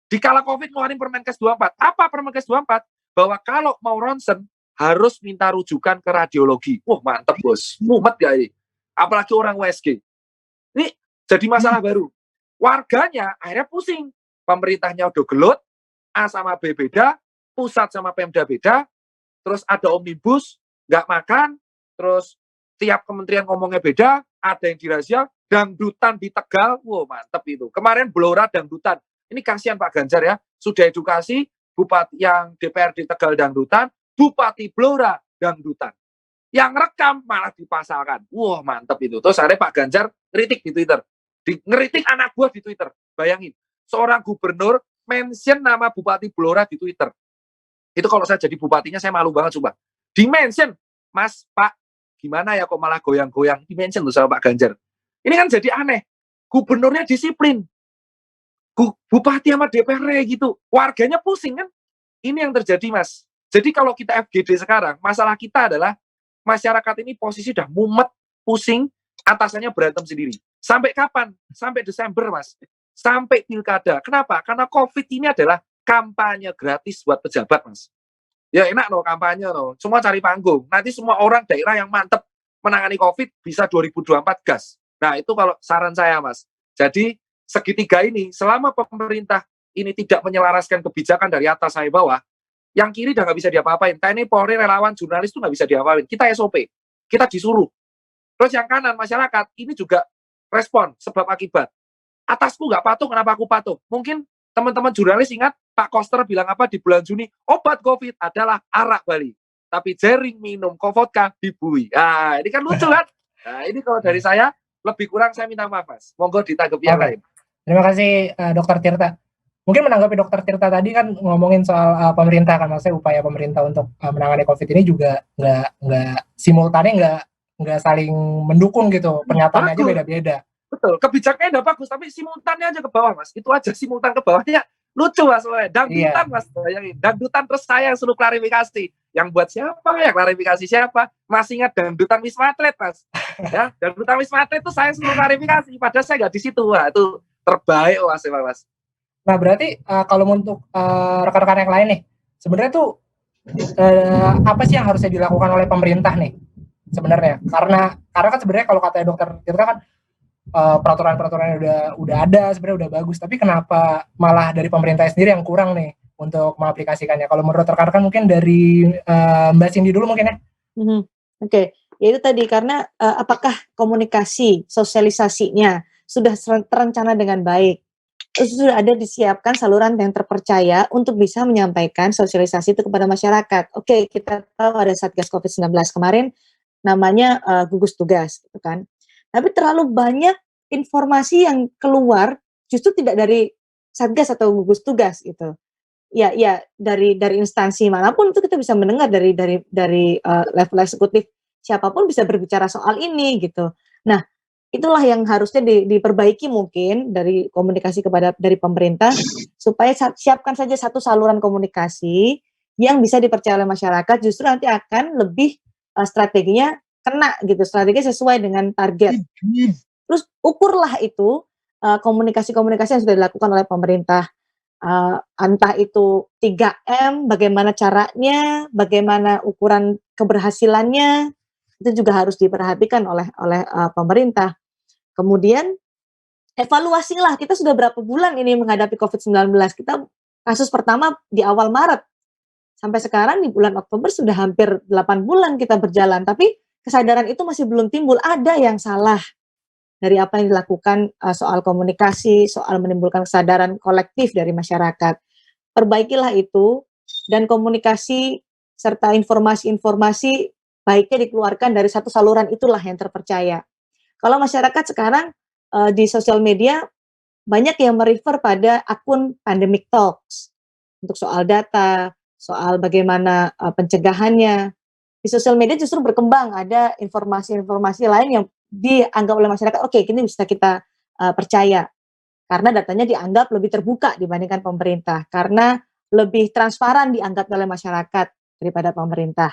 Di kala COVID ngeluarin Permenkes 24. Apa Permenkes 24? Bahwa kalau mau ronsen, harus minta rujukan ke radiologi. Wah, mantep bos. Mumet gak ini? Apalagi orang USG. Ini jadi masalah baru. Warganya akhirnya pusing. Pemerintahnya udah gelut, A sama B beda, pusat sama Pemda beda, terus ada omnibus, nggak makan, terus tiap kementerian ngomongnya beda, ada yang dirazia, dangdutan di Tegal, wow mantep itu. Kemarin Blora dangdutan, ini kasihan Pak Ganjar ya, sudah edukasi, Bupati yang DPRD Tegal dangdutan, Bupati Blora dangdutan. Yang rekam malah dipasalkan, wah mantep itu. Terus akhirnya Pak Ganjar ngeritik di Twitter, ngeritik anak buah di Twitter, bayangin. Seorang gubernur mention nama Bupati Blora di Twitter. Itu kalau saya jadi bupatinya saya malu banget coba. Di-mention, Mas, Pak, gimana ya kok malah goyang-goyang? Di-mention tuh sama Pak Ganjar. Ini kan jadi aneh. Gubernurnya disiplin. Bupati sama DPR gitu. Warganya pusing kan? Ini yang terjadi, Mas. Jadi kalau kita FGD sekarang, masalah kita adalah masyarakat ini posisi udah mumet, pusing, atasannya berantem sendiri. Sampai kapan? Sampai Desember, Mas. Sampai pilkada. Kenapa? Karena COVID ini adalah kampanye gratis buat pejabat, Mas. Ya enak loh kampanye loh. Semua cari panggung. Nanti semua orang daerah yang mantep menangani COVID bisa 2024 gas. Nah, itu kalau saran saya, Mas. Jadi segitiga ini, selama pemerintah ini tidak menyelaraskan kebijakan dari atas sampai bawah, yang kiri udah nggak bisa diapa-apain. TNI, Polri, relawan, jurnalis itu nggak bisa diapa-apain. Kita SOP. Kita disuruh. Terus yang kanan, masyarakat, ini juga respon sebab akibat. Atasku nggak patuh, kenapa aku patuh? Mungkin teman-teman jurnalis ingat Pak Koster bilang apa di bulan Juni? Obat COVID adalah arak Bali. Tapi jaring minum vodka dibui. Nah, ini kan lucu kan? Nah, ini kalau dari saya, lebih kurang saya minta maaf, Mas. Monggo ditanggapi yang lain. Terima kasih, Dr. Tirta. Mungkin menanggapi Dr. Tirta tadi kan ngomongin soal pemerintah kan, maksudnya upaya pemerintah untuk menangani COVID ini juga nggak simultan, nggak saling mendukung gitu. Pernyataannya aja beda-beda. Betul, kebijakannya udah bagus, tapi simultannya aja ke bawah, Mas. Itu aja simultan ke bawahnya lucu, Mas. Dangdutan, Mas. Bayangin, dangdutan terus saya yang suruh klarifikasi. Yang buat siapa? Ya klarifikasi siapa? Masih ingat dangdutan Wisma Atlet, Mas? Ya, dangdutan Wisma Atlet itu saya suruh klarifikasi. Padahal saya nggak di situ. Wah, itu terbaik, Mas. Nah, berarti kalau untuk rekan-rekan yang lain nih, sebenarnya tuh apa sih yang harusnya dilakukan oleh pemerintah nih? Sebenarnya, karena kan sebenarnya kalau kata Dokter Tirta kan peraturan-peraturan udah ada, sebenarnya udah bagus, tapi kenapa malah dari pemerintah sendiri yang kurang nih untuk mengaplikasikannya? Kalau menurut rekan-rekan mungkin dari Mbak Cindy dulu mungkin ya. Oke. Ya itu tadi, karena apakah komunikasi, sosialisasinya sudah terencana dengan baik, sudah ada disiapkan saluran yang terpercaya untuk bisa menyampaikan sosialisasi itu kepada masyarakat. Oke, kita tahu ada Satgas COVID-19 kemarin namanya gugus tugas gitu kan. Tapi terlalu banyak informasi yang keluar justru tidak dari Satgas atau gugus tugas gitu. Ya dari instansi manapun itu kita bisa mendengar dari level eksekutif, siapapun bisa berbicara soal ini gitu. Nah, itulah yang harusnya diperbaiki mungkin dari komunikasi dari pemerintah, supaya siapkan saja satu saluran komunikasi yang bisa dipercaya oleh masyarakat, justru nanti akan lebih strateginya kena gitu, strategi sesuai dengan target. Terus ukurlah itu komunikasi-komunikasi yang sudah dilakukan oleh pemerintah, entah itu 3M, bagaimana caranya, bagaimana ukuran keberhasilannya, itu juga harus diperhatikan oleh pemerintah. Kemudian evaluasilah, kita sudah berapa bulan ini menghadapi COVID-19. Kita kasus pertama di awal Maret, sampai sekarang di bulan Oktober sudah hampir 8 bulan kita berjalan, tapi kesadaran itu masih belum timbul. Ada yang salah dari apa yang dilakukan soal komunikasi, soal menimbulkan kesadaran kolektif dari masyarakat. Perbaikilah itu, dan komunikasi serta informasi-informasi baiknya dikeluarkan dari satu saluran itulah yang terpercaya. Kalau masyarakat sekarang di sosial media banyak yang merefer pada akun Pandemic Talks untuk soal data, soal bagaimana pencegahannya. Di sosial media justru berkembang ada informasi-informasi lain yang dianggap oleh masyarakat, oke, ini bisa kita percaya karena datanya dianggap lebih terbuka dibandingkan pemerintah, karena lebih transparan dianggap oleh masyarakat daripada pemerintah.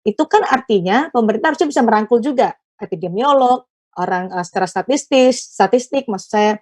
Itu kan artinya pemerintah harusnya bisa merangkul juga epidemiolog, orang secara statistik maksud saya,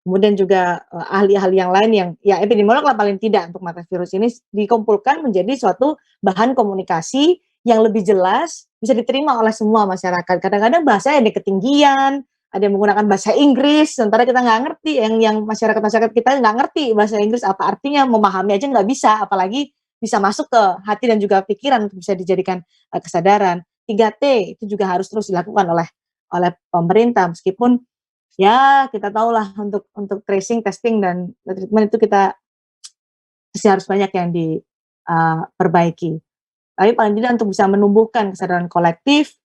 kemudian juga ahli-ahli yang lain yang ya epidemiolog lah paling tidak untuk mata virus ini dikumpulkan menjadi suatu bahan komunikasi yang lebih jelas bisa diterima oleh semua masyarakat. Kadang-kadang bahasa yang ketinggian, ada yang menggunakan bahasa Inggris, sementara kita nggak ngerti, yang masyarakat kita nggak ngerti bahasa Inggris apa artinya, memahami aja nggak bisa, apalagi bisa masuk ke hati dan juga pikiran untuk bisa dijadikan kesadaran. 3T itu juga harus terus dilakukan oleh pemerintah, meskipun ya kita tahulah untuk tracing, testing dan treatment itu kita masih harus banyak yang diperbaiki. Tapi paling tidak untuk bisa menumbuhkan kesadaran kolektif,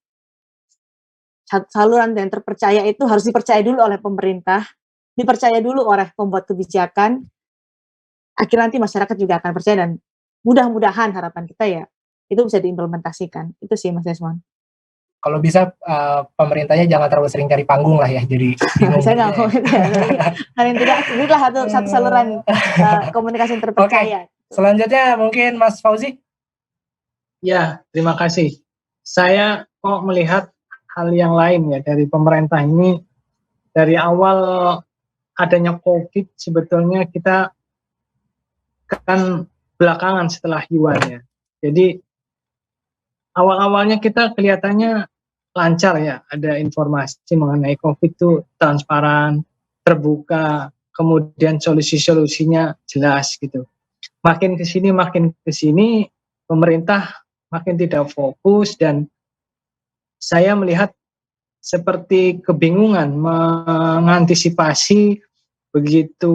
saluran yang terpercaya itu harus dipercaya dulu oleh pemerintah, dipercaya dulu oleh pembuat kebijakan, akhirnya nanti masyarakat juga akan percaya dan mudah-mudahan harapan kita ya itu bisa diimplementasikan. Itu sih Mas Desmond. Kalau bisa pemerintahnya jangan terlalu sering cari panggung lah ya, jadi bingung. Saya nggak mau paling tidak inilah satu saluran komunikasi yang terpercaya. Selanjutnya mungkin Mas Fauzi. Ya, terima kasih. Saya kok melihat hal yang lain ya dari pemerintah ini. Dari awal adanya COVID sebetulnya kita kan belakangan setelah Yuan ya. Jadi awal-awalnya kita kelihatannya lancar ya, ada informasi mengenai COVID itu transparan, terbuka, kemudian solusi-solusinya jelas gitu. Makin ke sini pemerintah makin tidak fokus dan saya melihat seperti kebingungan mengantisipasi begitu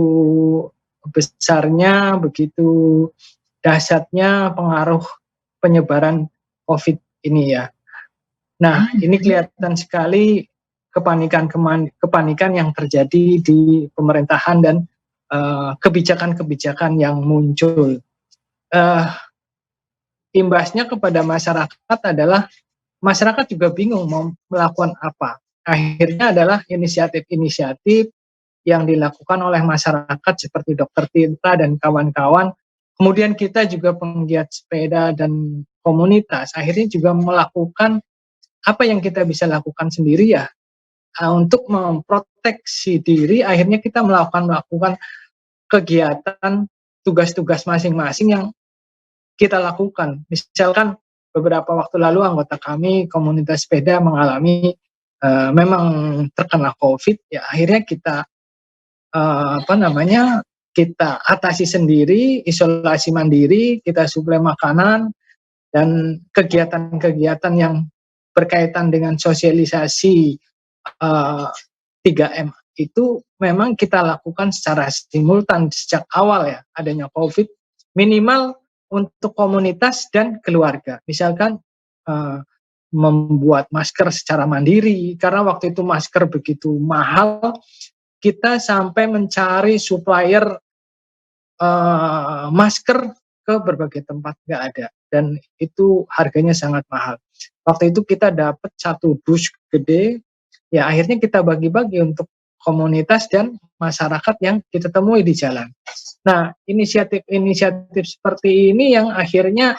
besarnya, begitu dahsyatnya pengaruh penyebaran COVID ini ya. Nah, ini kelihatan sekali kepanikan yang terjadi di pemerintahan dan kebijakan-kebijakan yang muncul. Imbasnya kepada masyarakat adalah masyarakat juga bingung mau melakukan apa. Akhirnya adalah inisiatif-inisiatif yang dilakukan oleh masyarakat seperti Dr. Tirta dan kawan-kawan. Kemudian kita juga penggiat sepeda dan komunitas akhirnya juga melakukan apa yang kita bisa lakukan sendiri ya. Untuk memproteksi diri akhirnya kita melakukan kegiatan tugas-tugas masing-masing yang kita lakukan. Misalkan beberapa waktu lalu anggota kami komunitas sepeda mengalami memang terkena COVID ya, akhirnya kita kita atasi sendiri, isolasi mandiri, kita suplai makanan dan kegiatan-kegiatan yang berkaitan dengan sosialisasi 3M itu memang kita lakukan secara simultan sejak awal ya adanya COVID, minimal untuk komunitas dan keluarga. Misalkan membuat masker secara mandiri, karena waktu itu masker begitu mahal, kita sampai mencari supplier masker ke berbagai tempat nggak ada, dan itu harganya sangat mahal. Waktu itu kita dapat satu dus gede, ya akhirnya kita bagi-bagi untuk komunitas dan masyarakat yang kita temui di jalan. Nah, inisiatif-inisiatif seperti ini yang akhirnya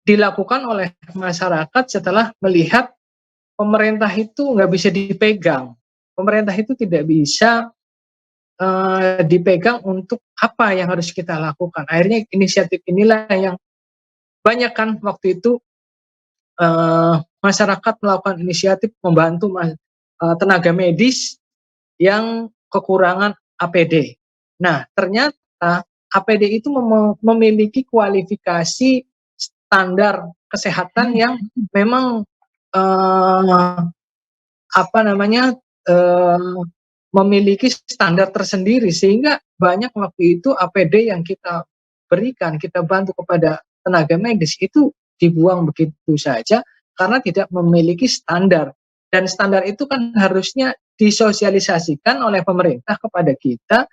dilakukan oleh masyarakat setelah melihat pemerintah itu nggak bisa dipegang. Pemerintah itu tidak bisa dipegang untuk apa yang harus kita lakukan. Akhirnya inisiatif inilah yang banyak kan waktu itu masyarakat melakukan inisiatif membantu tenaga medis yang kekurangan APD. Nah, ternyata APD itu memiliki kualifikasi standar kesehatan yang memang memiliki standar tersendiri, sehingga banyak waktu itu APD yang kita berikan, kita bantu kepada tenaga medis itu dibuang begitu saja karena tidak memiliki standar. Dan standar itu kan harusnya disosialisasikan oleh pemerintah kepada kita.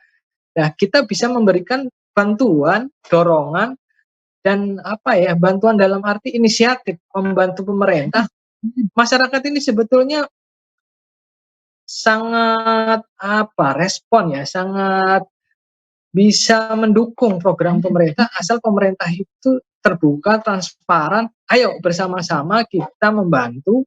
Nah, kita bisa memberikan bantuan, dorongan, dan bantuan dalam arti inisiatif membantu pemerintah. Masyarakat ini sebetulnya sangat respon ya, sangat bisa mendukung program pemerintah asal pemerintah itu terbuka, transparan. Ayo bersama-sama kita membantu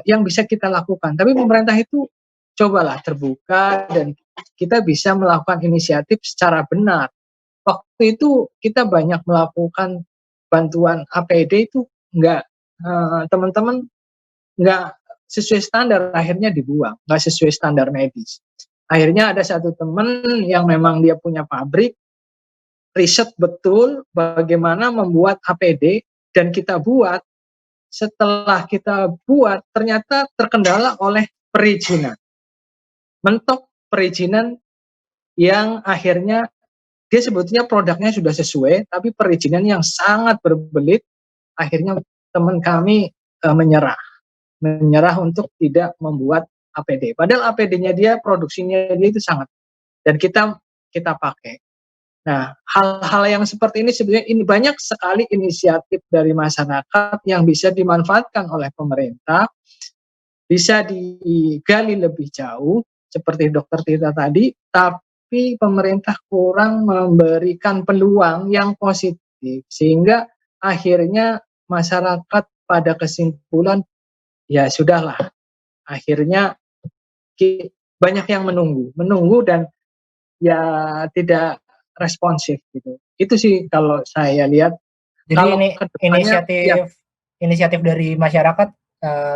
yang bisa kita lakukan. Tapi pemerintah itu cobalah terbuka dan kita bisa melakukan inisiatif secara benar. Waktu itu kita banyak melakukan bantuan APD itu teman-teman nggak sesuai standar, akhirnya dibuang, nggak sesuai standar medis. Akhirnya ada satu teman yang memang dia punya pabrik, riset betul bagaimana membuat APD dan kita buat. Setelah kita buat, ternyata terkendala oleh perizinan. Mentok perizinan yang akhirnya dia sebetulnya produknya sudah sesuai, tapi perizinan yang sangat berbelit, akhirnya teman kami menyerah untuk tidak membuat APD. Padahal APD-nya dia, produksinya dia itu sangat, dan kita pakai. Nah, hal-hal yang seperti ini sebenarnya ini banyak sekali inisiatif dari masyarakat yang bisa dimanfaatkan oleh pemerintah, bisa digali lebih jauh seperti Dokter Tirta tadi, tapi pemerintah kurang memberikan peluang yang positif sehingga akhirnya masyarakat pada kesimpulan ya sudahlah, akhirnya banyak yang menunggu dan ya tidak responsif gitu. Itu sih kalau saya lihat. Jadi kalau ini inisiatif dari masyarakat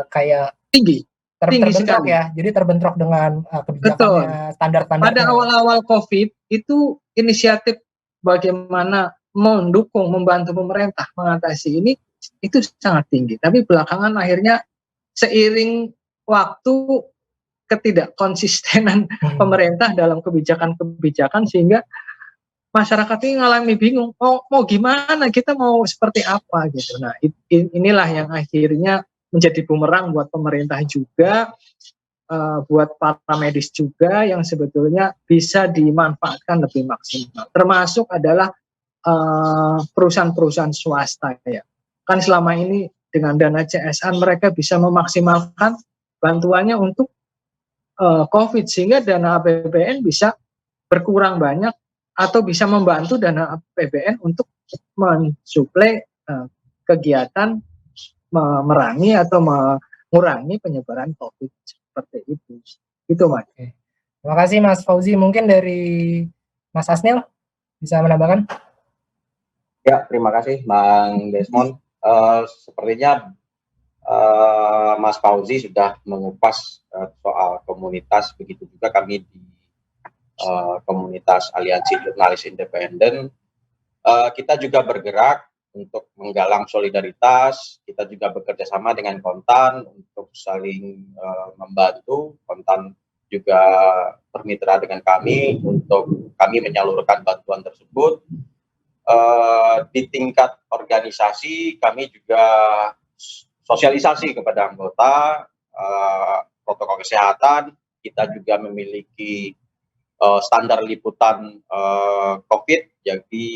kayak tinggi terbentrok sekali ya. Jadi terbentrok dengan kebijakannya, standar-standarnya. Pada awal-awal COVID itu inisiatif bagaimana mendukung, membantu pemerintah mengatasi ini itu sangat tinggi. Tapi belakangan akhirnya seiring waktu ketidakkonsistenan pemerintah dalam kebijakan-kebijakan sehingga masyarakat ini ngalami bingung, mau gimana, kita mau seperti apa gitu. Nah, inilah yang akhirnya menjadi bumerang buat pemerintah juga, buat para medis juga yang sebetulnya bisa dimanfaatkan lebih maksimal. Termasuk adalah perusahaan-perusahaan swasta ya. Kan selama ini dengan dana CSR mereka bisa memaksimalkan bantuannya untuk COVID sehingga dana APBN bisa berkurang banyak atau bisa membantu dana APBN untuk mensuplai kegiatan memerangi atau mengurangi penyebaran COVID seperti itu. Itu Mas. Terima kasih Mas Fauzi. Mungkin dari Mas Asnil bisa menambahkan? Ya, terima kasih Bang Desmond. Sepertinya Mas Fauzi sudah mengupas soal komunitas, begitu juga kami di komunitas Aliansi Jurnalis Independen. Kita juga bergerak untuk menggalang solidaritas, kita juga bekerja sama dengan Kontan untuk saling membantu. Kontan juga bermitra dengan kami untuk kami menyalurkan bantuan tersebut. Di tingkat organisasi kami juga sosialisasi kepada anggota protokol kesehatan. Kita juga memiliki standar liputan COVID, jadi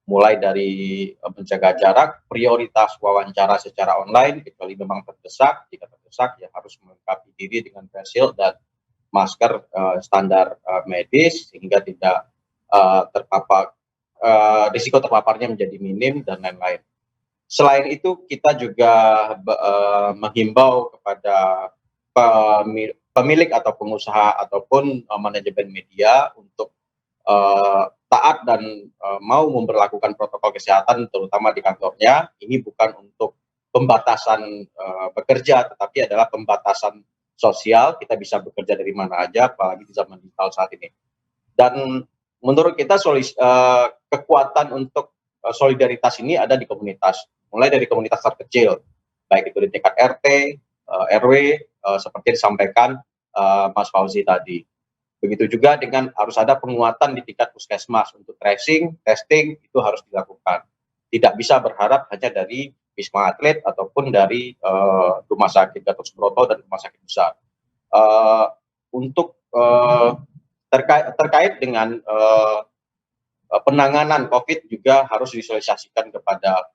mulai dari menjaga jarak, prioritas wawancara secara online, kecuali memang terdesak. Jika terdesak ya harus melengkapi diri dengan face shield dan masker standar medis sehingga tidak terpapar, risiko terpaparnya menjadi minim dan lain-lain. Selain itu kita juga menghimbau kepada pemilik atau pengusaha ataupun manajemen media untuk taat dan mau memperlakukan protokol kesehatan terutama di kantornya. Ini bukan untuk pembatasan bekerja, tetapi adalah pembatasan sosial. Kita bisa bekerja dari mana aja, apalagi di zaman digital saat ini. Dan menurut kita kekuatan untuk solidaritas ini ada di komunitas, mulai dari komunitas terkecil, baik itu di tingkat RT, RW, seperti disampaikan Mas Fauzi tadi. Begitu juga dengan harus ada penguatan di tingkat puskesmas untuk tracing, testing itu harus dilakukan. Tidak bisa berharap hanya dari Wisma Atlet ataupun dari Rumah Sakit Gatot Subroto dan rumah sakit besar. Untuk terkait dengan penanganan COVID juga harus disosialisasikan kepada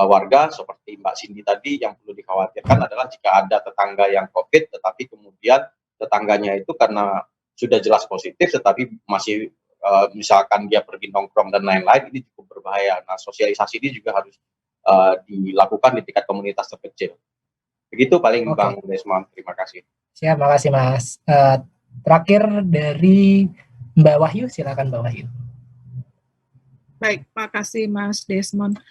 warga seperti Mbak Cindy tadi. Yang perlu dikhawatirkan adalah jika ada tetangga yang COVID tetapi kemudian tetangganya itu karena sudah jelas positif tetapi masih misalkan dia pergi nongkrong dan lain-lain, ini cukup berbahaya. Nah, sosialisasi ini juga harus dilakukan di tingkat komunitas terkecil. Begitu paling Bang Desmond, terima kasih. Siap, makasih Mas. Terakhir dari Mbak Wahyu, silakan Mbak Wahyu. Baik, makasih Mas Desmond.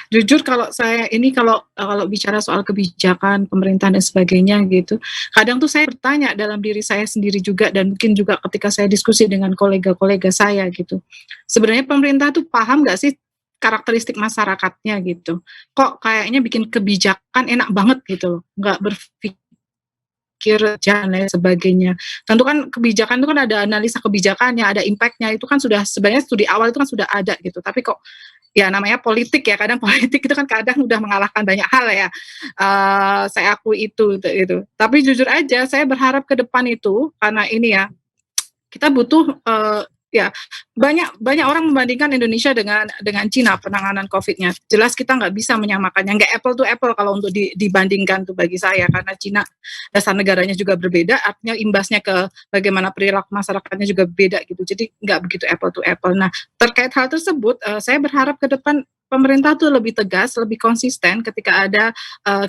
Jujur kalau saya ini kalau bicara soal kebijakan pemerintah dan sebagainya gitu, kadang tuh saya bertanya dalam diri saya sendiri juga dan mungkin juga ketika saya diskusi dengan kolega-kolega saya gitu. Sebenarnya pemerintah tuh paham nggak sih karakteristik masyarakatnya gitu? Kok kayaknya bikin kebijakan enak banget gitu loh, nggak berpikir dan lain sebagainya. Tentu kan kebijakan itu kan ada analisa kebijakannya, ada impact-nya, itu kan sudah sebenarnya studi awal itu kan sudah ada gitu. Tapi kok ya namanya politik ya, kadang politik itu kan kadang udah mengalahkan banyak hal ya. Saya akui itu. Tapi jujur aja saya berharap ke depan itu karena ini ya kita butuh ya banyak orang membandingkan Indonesia dengan Cina penanganan COVID-nya. Jelas kita nggak bisa menyamakannya, nggak apple to apple kalau untuk dibandingkan tuh bagi saya, karena Cina dasar negaranya juga berbeda, artinya imbasnya ke bagaimana perilaku masyarakatnya juga beda gitu. Jadi nggak begitu apple to apple. Nah, terkait hal tersebut, saya berharap ke depan pemerintah tuh lebih tegas, lebih konsisten ketika ada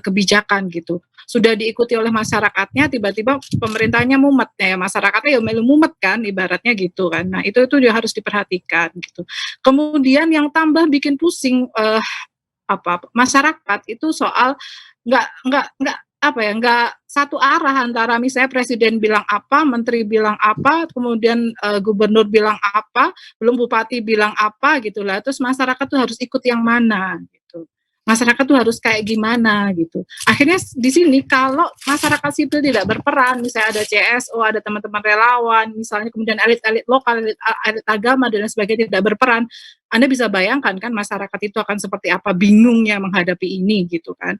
kebijakan gitu. Sudah diikuti oleh masyarakatnya, tiba-tiba pemerintahnya mumet ya, masyarakatnya ya melu mumet kan, ibaratnya gitu kan. Nah itu juga harus diperhatikan gitu. Kemudian yang tambah bikin pusing masyarakat itu soal nggak satu arah antara misalnya presiden bilang apa, menteri bilang apa, kemudian gubernur bilang apa, belum bupati bilang apa gitu lah. Terus masyarakat tuh harus ikut yang mana gitu. Masyarakat tuh harus kayak gimana gitu. Akhirnya di sini kalau masyarakat sipil tidak berperan, misalnya ada CSO, ada teman-teman relawan, misalnya kemudian elit-elit lokal, elit agama dan sebagainya tidak berperan, Anda bisa bayangkan kan masyarakat itu akan seperti apa, bingungnya menghadapi ini gitu kan.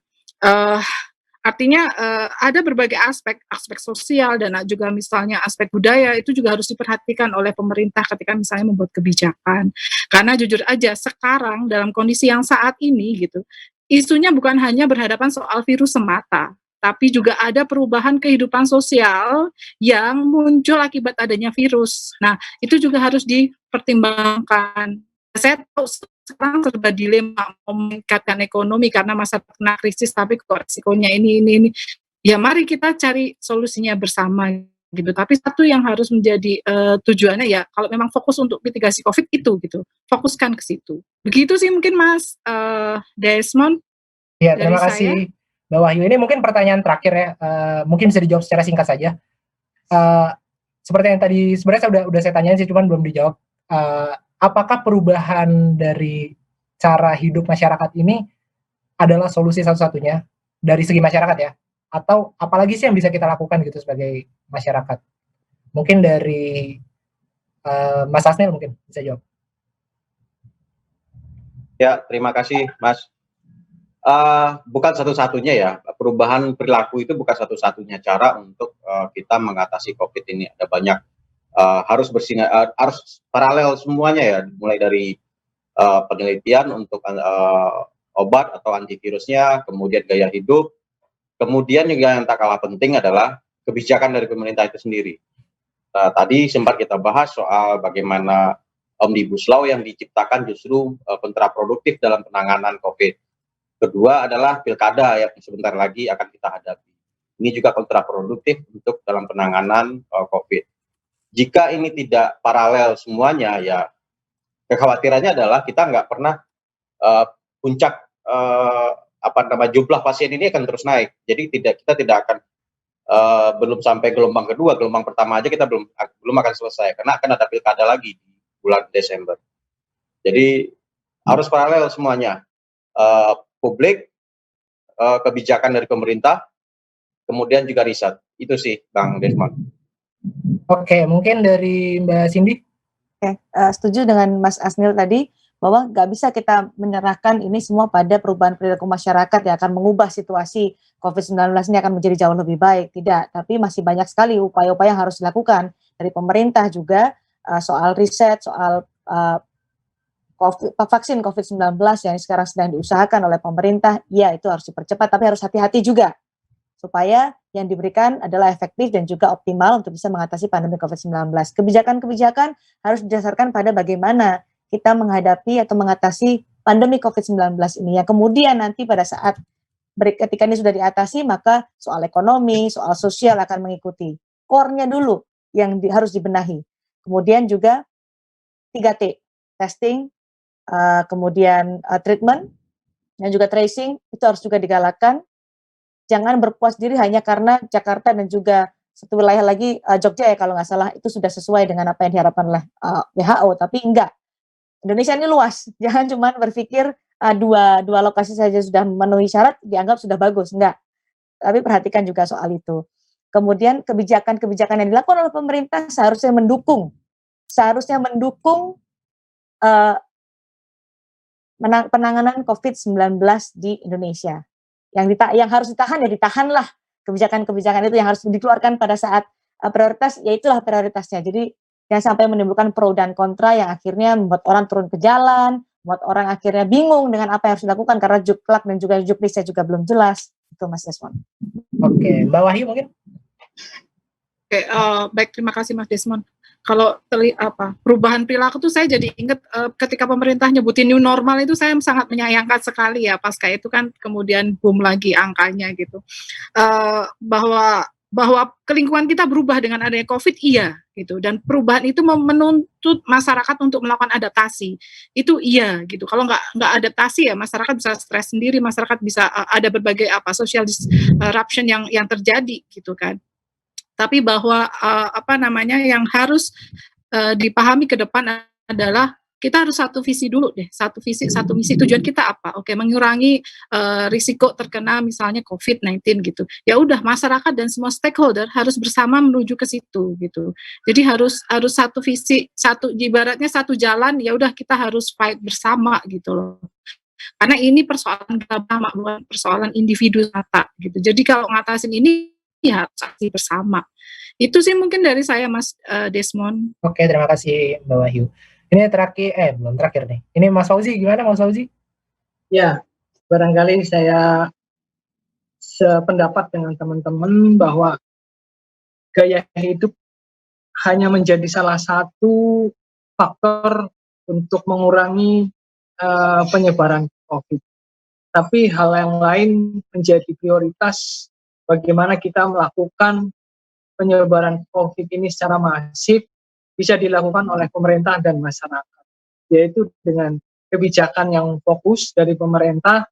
Artinya ada berbagai aspek sosial dan juga misalnya aspek budaya itu juga harus diperhatikan oleh pemerintah ketika misalnya membuat kebijakan. Karena jujur aja sekarang dalam kondisi yang saat ini gitu, isunya bukan hanya berhadapan soal virus semata, tapi juga ada perubahan kehidupan sosial yang muncul akibat adanya virus. Nah, itu juga harus dipertimbangkan. Saya tahu sekarang serba dilema mau meningkatkan ekonomi karena masa kena krisis, tapi kok resikonya ini. Ya mari kita cari solusinya bersama gitu. Tapi satu yang harus menjadi tujuannya ya kalau memang fokus untuk mitigasi COVID itu gitu, fokuskan ke situ. Begitu sih mungkin Mas Desmond. Ya, terima kasih Mbak Wahyu. Ini mungkin pertanyaan terakhir ya, mungkin bisa dijawab secara singkat saja. Seperti yang tadi sebenarnya udah saya tanyain sih, cuman belum dijawab. Apakah perubahan dari cara hidup masyarakat ini adalah solusi satu-satunya dari segi masyarakat ya? Atau apalagi sih yang bisa kita lakukan gitu sebagai masyarakat? Mungkin dari Mas Asnil mungkin bisa jawab. Ya, terima kasih Mas. Bukan satu-satunya ya, perubahan perilaku itu bukan satu-satunya cara untuk kita mengatasi COVID ini. Ada banyak harus paralel semuanya ya, mulai dari penelitian untuk obat atau antivirusnya, kemudian gaya hidup, kemudian juga yang tak kalah penting adalah kebijakan dari pemerintah itu sendiri. Tadi sempat kita bahas soal bagaimana Omnibus Law yang diciptakan justru kontraproduktif dalam penanganan COVID. Kedua adalah pilkada yang sebentar lagi akan kita hadapi. Ini juga kontraproduktif untuk dalam penanganan COVID. Jika ini tidak paralel semuanya, ya kekhawatirannya adalah kita nggak pernah puncak jumlah pasien ini akan terus naik. Jadi kita tidak akan belum sampai gelombang kedua, gelombang pertama aja kita belum akan selesai karena akan ada pilkada lagi di bulan Desember. Jadi harus paralel semuanya, publik, kebijakan dari pemerintah, kemudian juga riset. Itu sih Bang Desmond. Oke, mungkin dari Mbak Cindy. Setuju dengan Mas Asnil tadi bahwa nggak bisa kita menyerahkan ini semua pada perubahan perilaku masyarakat yang akan mengubah situasi COVID-19 ini akan menjadi jauh lebih baik. Tidak, tapi masih banyak sekali upaya-upaya yang harus dilakukan dari pemerintah juga, soal riset, soal vaksin COVID-19 yang sekarang sedang diusahakan oleh pemerintah, ya itu harus dipercepat, tapi harus hati-hati juga supaya yang diberikan adalah efektif dan juga optimal untuk bisa mengatasi pandemi COVID-19. Kebijakan-kebijakan harus didasarkan pada bagaimana kita menghadapi atau mengatasi pandemi COVID-19 ini, yang kemudian nanti pada saat ketika ini sudah diatasi, maka soal ekonomi, soal sosial akan mengikuti. Core-nya dulu yang harus dibenahi. Kemudian juga 3T, testing, kemudian treatment, dan juga tracing, itu harus juga digalakkan. Jangan berpuas diri hanya karena Jakarta dan juga satu wilayah lagi, Jogja ya kalau nggak salah, itu sudah sesuai dengan apa yang diharapkan oleh WHO, tapi enggak. Indonesia ini luas, jangan cuma berpikir dua lokasi saja sudah memenuhi syarat, dianggap sudah bagus, enggak. Tapi perhatikan juga soal itu. Kemudian kebijakan-kebijakan yang dilakukan oleh pemerintah seharusnya mendukung penanganan COVID-19 di Indonesia. Yang harus ditahan ya ditahanlah kebijakan-kebijakan itu yang harus dikeluarkan pada saat prioritas, ya itulah prioritasnya. Jadi jangan sampai menimbulkan pro dan kontra yang akhirnya membuat orang turun ke jalan, membuat orang akhirnya bingung dengan apa yang harus dilakukan karena juklak dan juga juknisnya juga belum jelas. Itu Mas Desmond. Oke, Mbak Wahyu mungkin? Oke, baik, terima kasih Mas Desmond. Kalau perubahan perilaku tuh saya jadi ingat ketika pemerintah nyebutin new normal itu saya sangat menyayangkan sekali ya, pasca itu kan kemudian boom lagi angkanya gitu, bahwa kelingkungan kita berubah dengan adanya COVID, iya gitu, dan perubahan itu menuntut masyarakat untuk melakukan adaptasi, itu iya gitu. Kalau nggak adaptasi ya masyarakat bisa stres sendiri, masyarakat bisa ada berbagai social disruption yang terjadi gitu kan. Tapi bahwa yang harus dipahami ke depan adalah kita harus satu visi dulu deh, satu visi, satu misi. Tujuan kita apa? Oke, mengurangi risiko terkena misalnya COVID-19 gitu. Ya udah, masyarakat dan semua stakeholder harus bersama menuju ke situ gitu. Jadi harus satu visi, ibaratnya satu jalan. Ya udah, kita harus fight bersama gitu loh. Karena ini persoalan bersama, bukan persoalan individu semata gitu. Jadi kalau ngatasin ini ya aksi bersama. Itu sih mungkin dari saya Mas Desmond. Oke, terima kasih Mbak Wahyu. Ini terakhir, belum terakhir nih. Ini Mas Fauzi, gimana Mas Fauzi? Ya, barangkali saya sependapat dengan teman-teman bahwa gaya hidup hanya menjadi salah satu faktor untuk mengurangi penyebaran COVID. Tapi hal yang lain menjadi prioritas bagaimana kita melakukan penyebaran COVID ini secara masif bisa dilakukan oleh pemerintah dan masyarakat, yaitu dengan kebijakan yang fokus dari pemerintah,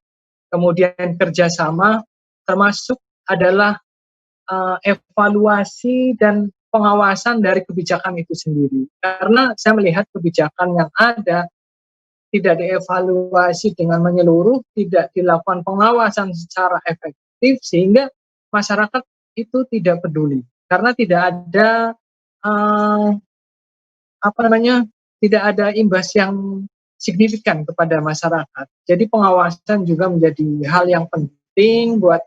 kemudian kerjasama, termasuk adalah evaluasi dan pengawasan dari kebijakan itu sendiri. Karena saya melihat kebijakan yang ada tidak dievaluasi dengan menyeluruh, tidak dilakukan pengawasan secara efektif, sehingga masyarakat itu tidak peduli. Karena tidak ada tidak ada imbas yang signifikan kepada masyarakat. Jadi pengawasan juga menjadi hal yang penting buat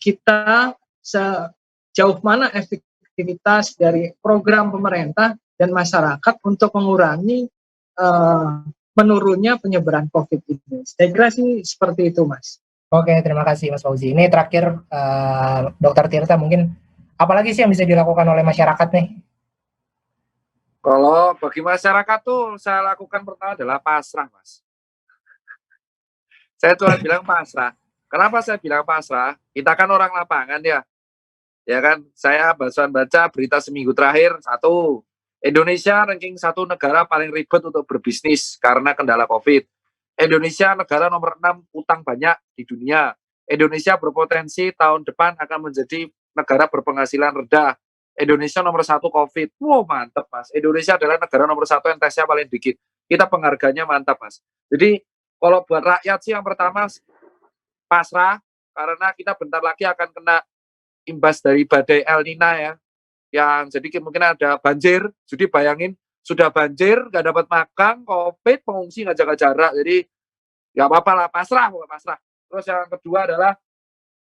kita sejauh mana efektivitas dari program pemerintah dan masyarakat untuk mengurangi menurunnya penyebaran COVID ini. Saya kira sih seperti itu, Mas. Oke, terima kasih Mas Fauzi. Ini terakhir, Dr. Tirta, mungkin apalagi sih yang bisa dilakukan oleh masyarakat nih? Kalau bagi masyarakat tuh saya lakukan pertama adalah pasrah, Mas. Saya cuma bilang pasrah. Kenapa saya bilang pasrah? Kita kan orang lapangan ya. Ya kan, saya baca berita seminggu terakhir, satu, Indonesia ranking 1 negara paling ribet untuk berbisnis karena kendala COVID. Indonesia negara nomor 6 utang banyak di dunia. Indonesia berpotensi tahun depan akan menjadi negara berpenghasilan rendah. Indonesia nomor 1 COVID. Wow, mantap Mas. Indonesia adalah negara nomor 1 yang tesnya paling dikit. Kita pengharganya mantap Mas. Jadi kalau buat rakyat sih yang pertama pasrah, karena kita bentar lagi akan kena imbas dari badai El Nina ya. Yang jadi mungkin ada banjir. Jadi bayangin sudah banjir, nggak dapat makan, COVID, pengungsi nggak jaga jarak. Jadi nggak apa-apa lah, pasrah. Terus yang kedua adalah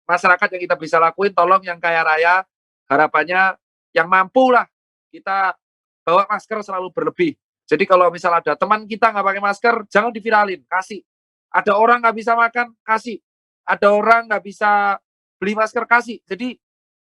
masyarakat yang kita bisa lakuin, tolong yang kaya raya, harapannya yang mampu lah, kita bawa masker selalu berlebih. Jadi kalau misal ada teman kita nggak pakai masker, jangan diviralin, kasih. Ada orang nggak bisa makan, kasih. Ada orang nggak bisa beli masker, kasih. Jadi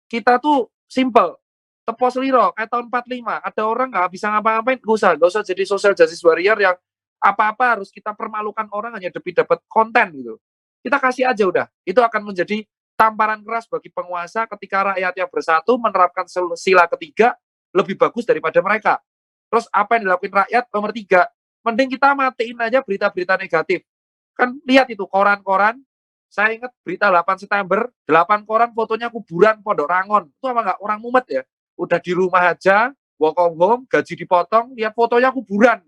kita tuh simple, tepos liro, kayak tahun 45, ada orang nggak bisa ngapa-ngapain, gak usah jadi social justice warrior yang apa-apa harus kita permalukan orang hanya demi dapat konten gitu. Kita kasih aja udah, itu akan menjadi tamparan keras bagi penguasa ketika rakyatnya bersatu menerapkan sila ketiga lebih bagus daripada mereka. Terus apa yang dilakukan rakyat? Nomor 3, mending kita matiin aja berita-berita negatif. Kan lihat itu koran-koran, saya ingat berita 8 September, 8 koran fotonya kuburan Pondok Rangon. Itu apa enggak? Orang mumet ya. Udah di rumah aja, work from home, gaji dipotong, lihat fotonya kuburan.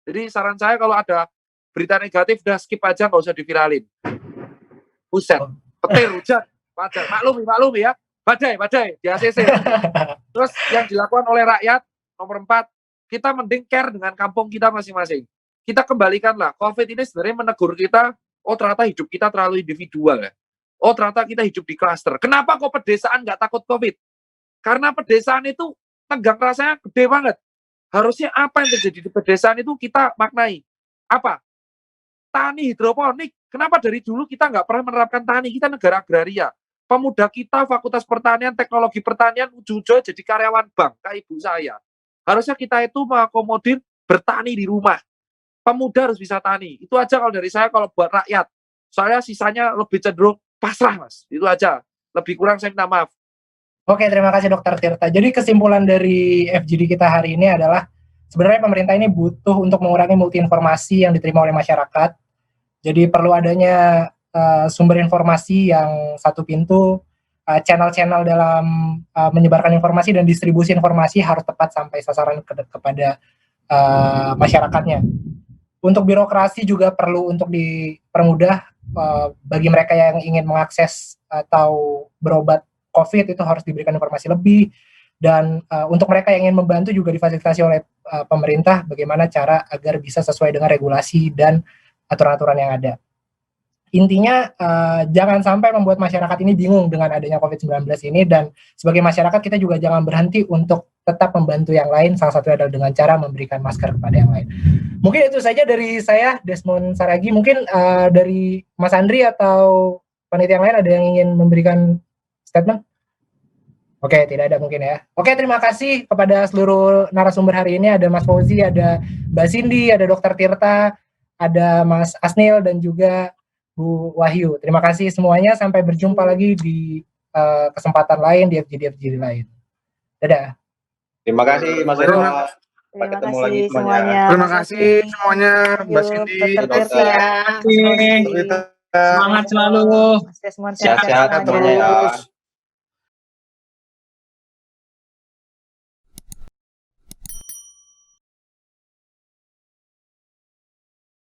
Jadi saran saya kalau ada berita negatif, udah skip aja, nggak usah diviralin. Buset, petir, hujan, wajar. Maklumi ya. Badai, di ACC. Terus yang dilakukan oleh rakyat, nomor 4, kita mending care dengan kampung kita masing-masing. Kita kembalikanlah, COVID ini sebenarnya menegur kita, oh ternyata hidup kita terlalu individual ya. Oh ternyata kita hidup di klaster. Kenapa kok pedesaan nggak takut COVID? Karena pedesaan itu tegang rasanya gede banget. Harusnya apa yang terjadi di pedesaan itu kita maknai. Apa? Tani hidroponik. Kenapa dari dulu kita nggak pernah menerapkan tani? Kita negara agraria. Pemuda kita Fakultas Pertanian, Teknologi Pertanian, ujung-ujung jadi karyawan bank, kayak ibu saya. Harusnya kita itu mengakomodir bertani di rumah. Pemuda harus bisa tani. Itu aja kalau dari saya kalau buat rakyat. Soalnya sisanya lebih cenderung pasrah, Mas. Itu aja. Lebih kurang saya minta maaf. Oke, terima kasih Dr. Tirta. Jadi kesimpulan dari FGD kita hari ini adalah sebenarnya pemerintah ini butuh untuk mengurangi multi informasi yang diterima oleh masyarakat. Jadi perlu adanya sumber informasi yang satu pintu, channel-channel dalam menyebarkan informasi dan distribusi informasi harus tepat sampai sasaran kepada masyarakatnya. Untuk birokrasi juga perlu untuk dipermudah bagi mereka yang ingin mengakses atau berobat COVID itu harus diberikan informasi lebih, dan untuk mereka yang ingin membantu juga difasilitasi oleh pemerintah bagaimana cara agar bisa sesuai dengan regulasi dan aturan-aturan yang ada. Intinya jangan sampai membuat masyarakat ini bingung dengan adanya COVID-19 ini, dan sebagai masyarakat kita juga jangan berhenti untuk tetap membantu yang lain, salah satunya adalah dengan cara memberikan masker kepada yang lain. Mungkin itu saja dari saya, Desmond Saragi. Mungkin dari Mas Andri atau panitia yang lain ada yang ingin memberikan statement? Oke, tidak ada mungkin ya. Oke, terima kasih kepada seluruh narasumber hari ini. Ada Mas Fauzi, ada Mbak Cindy, ada Dr. Tirta, ada Mas Asnil, dan juga Bu Wahyu. Terima kasih semuanya. Sampai berjumpa lagi di kesempatan lain, di FGD lain. Dadah. Terima kasih Mas Eko. Terima Ketemu kasih lagi semuanya. Terima kasih semuanya, Mbak Cindy. Semangat selalu. Mas Desmond, Sehat-sehat semuanya. semuanya ya.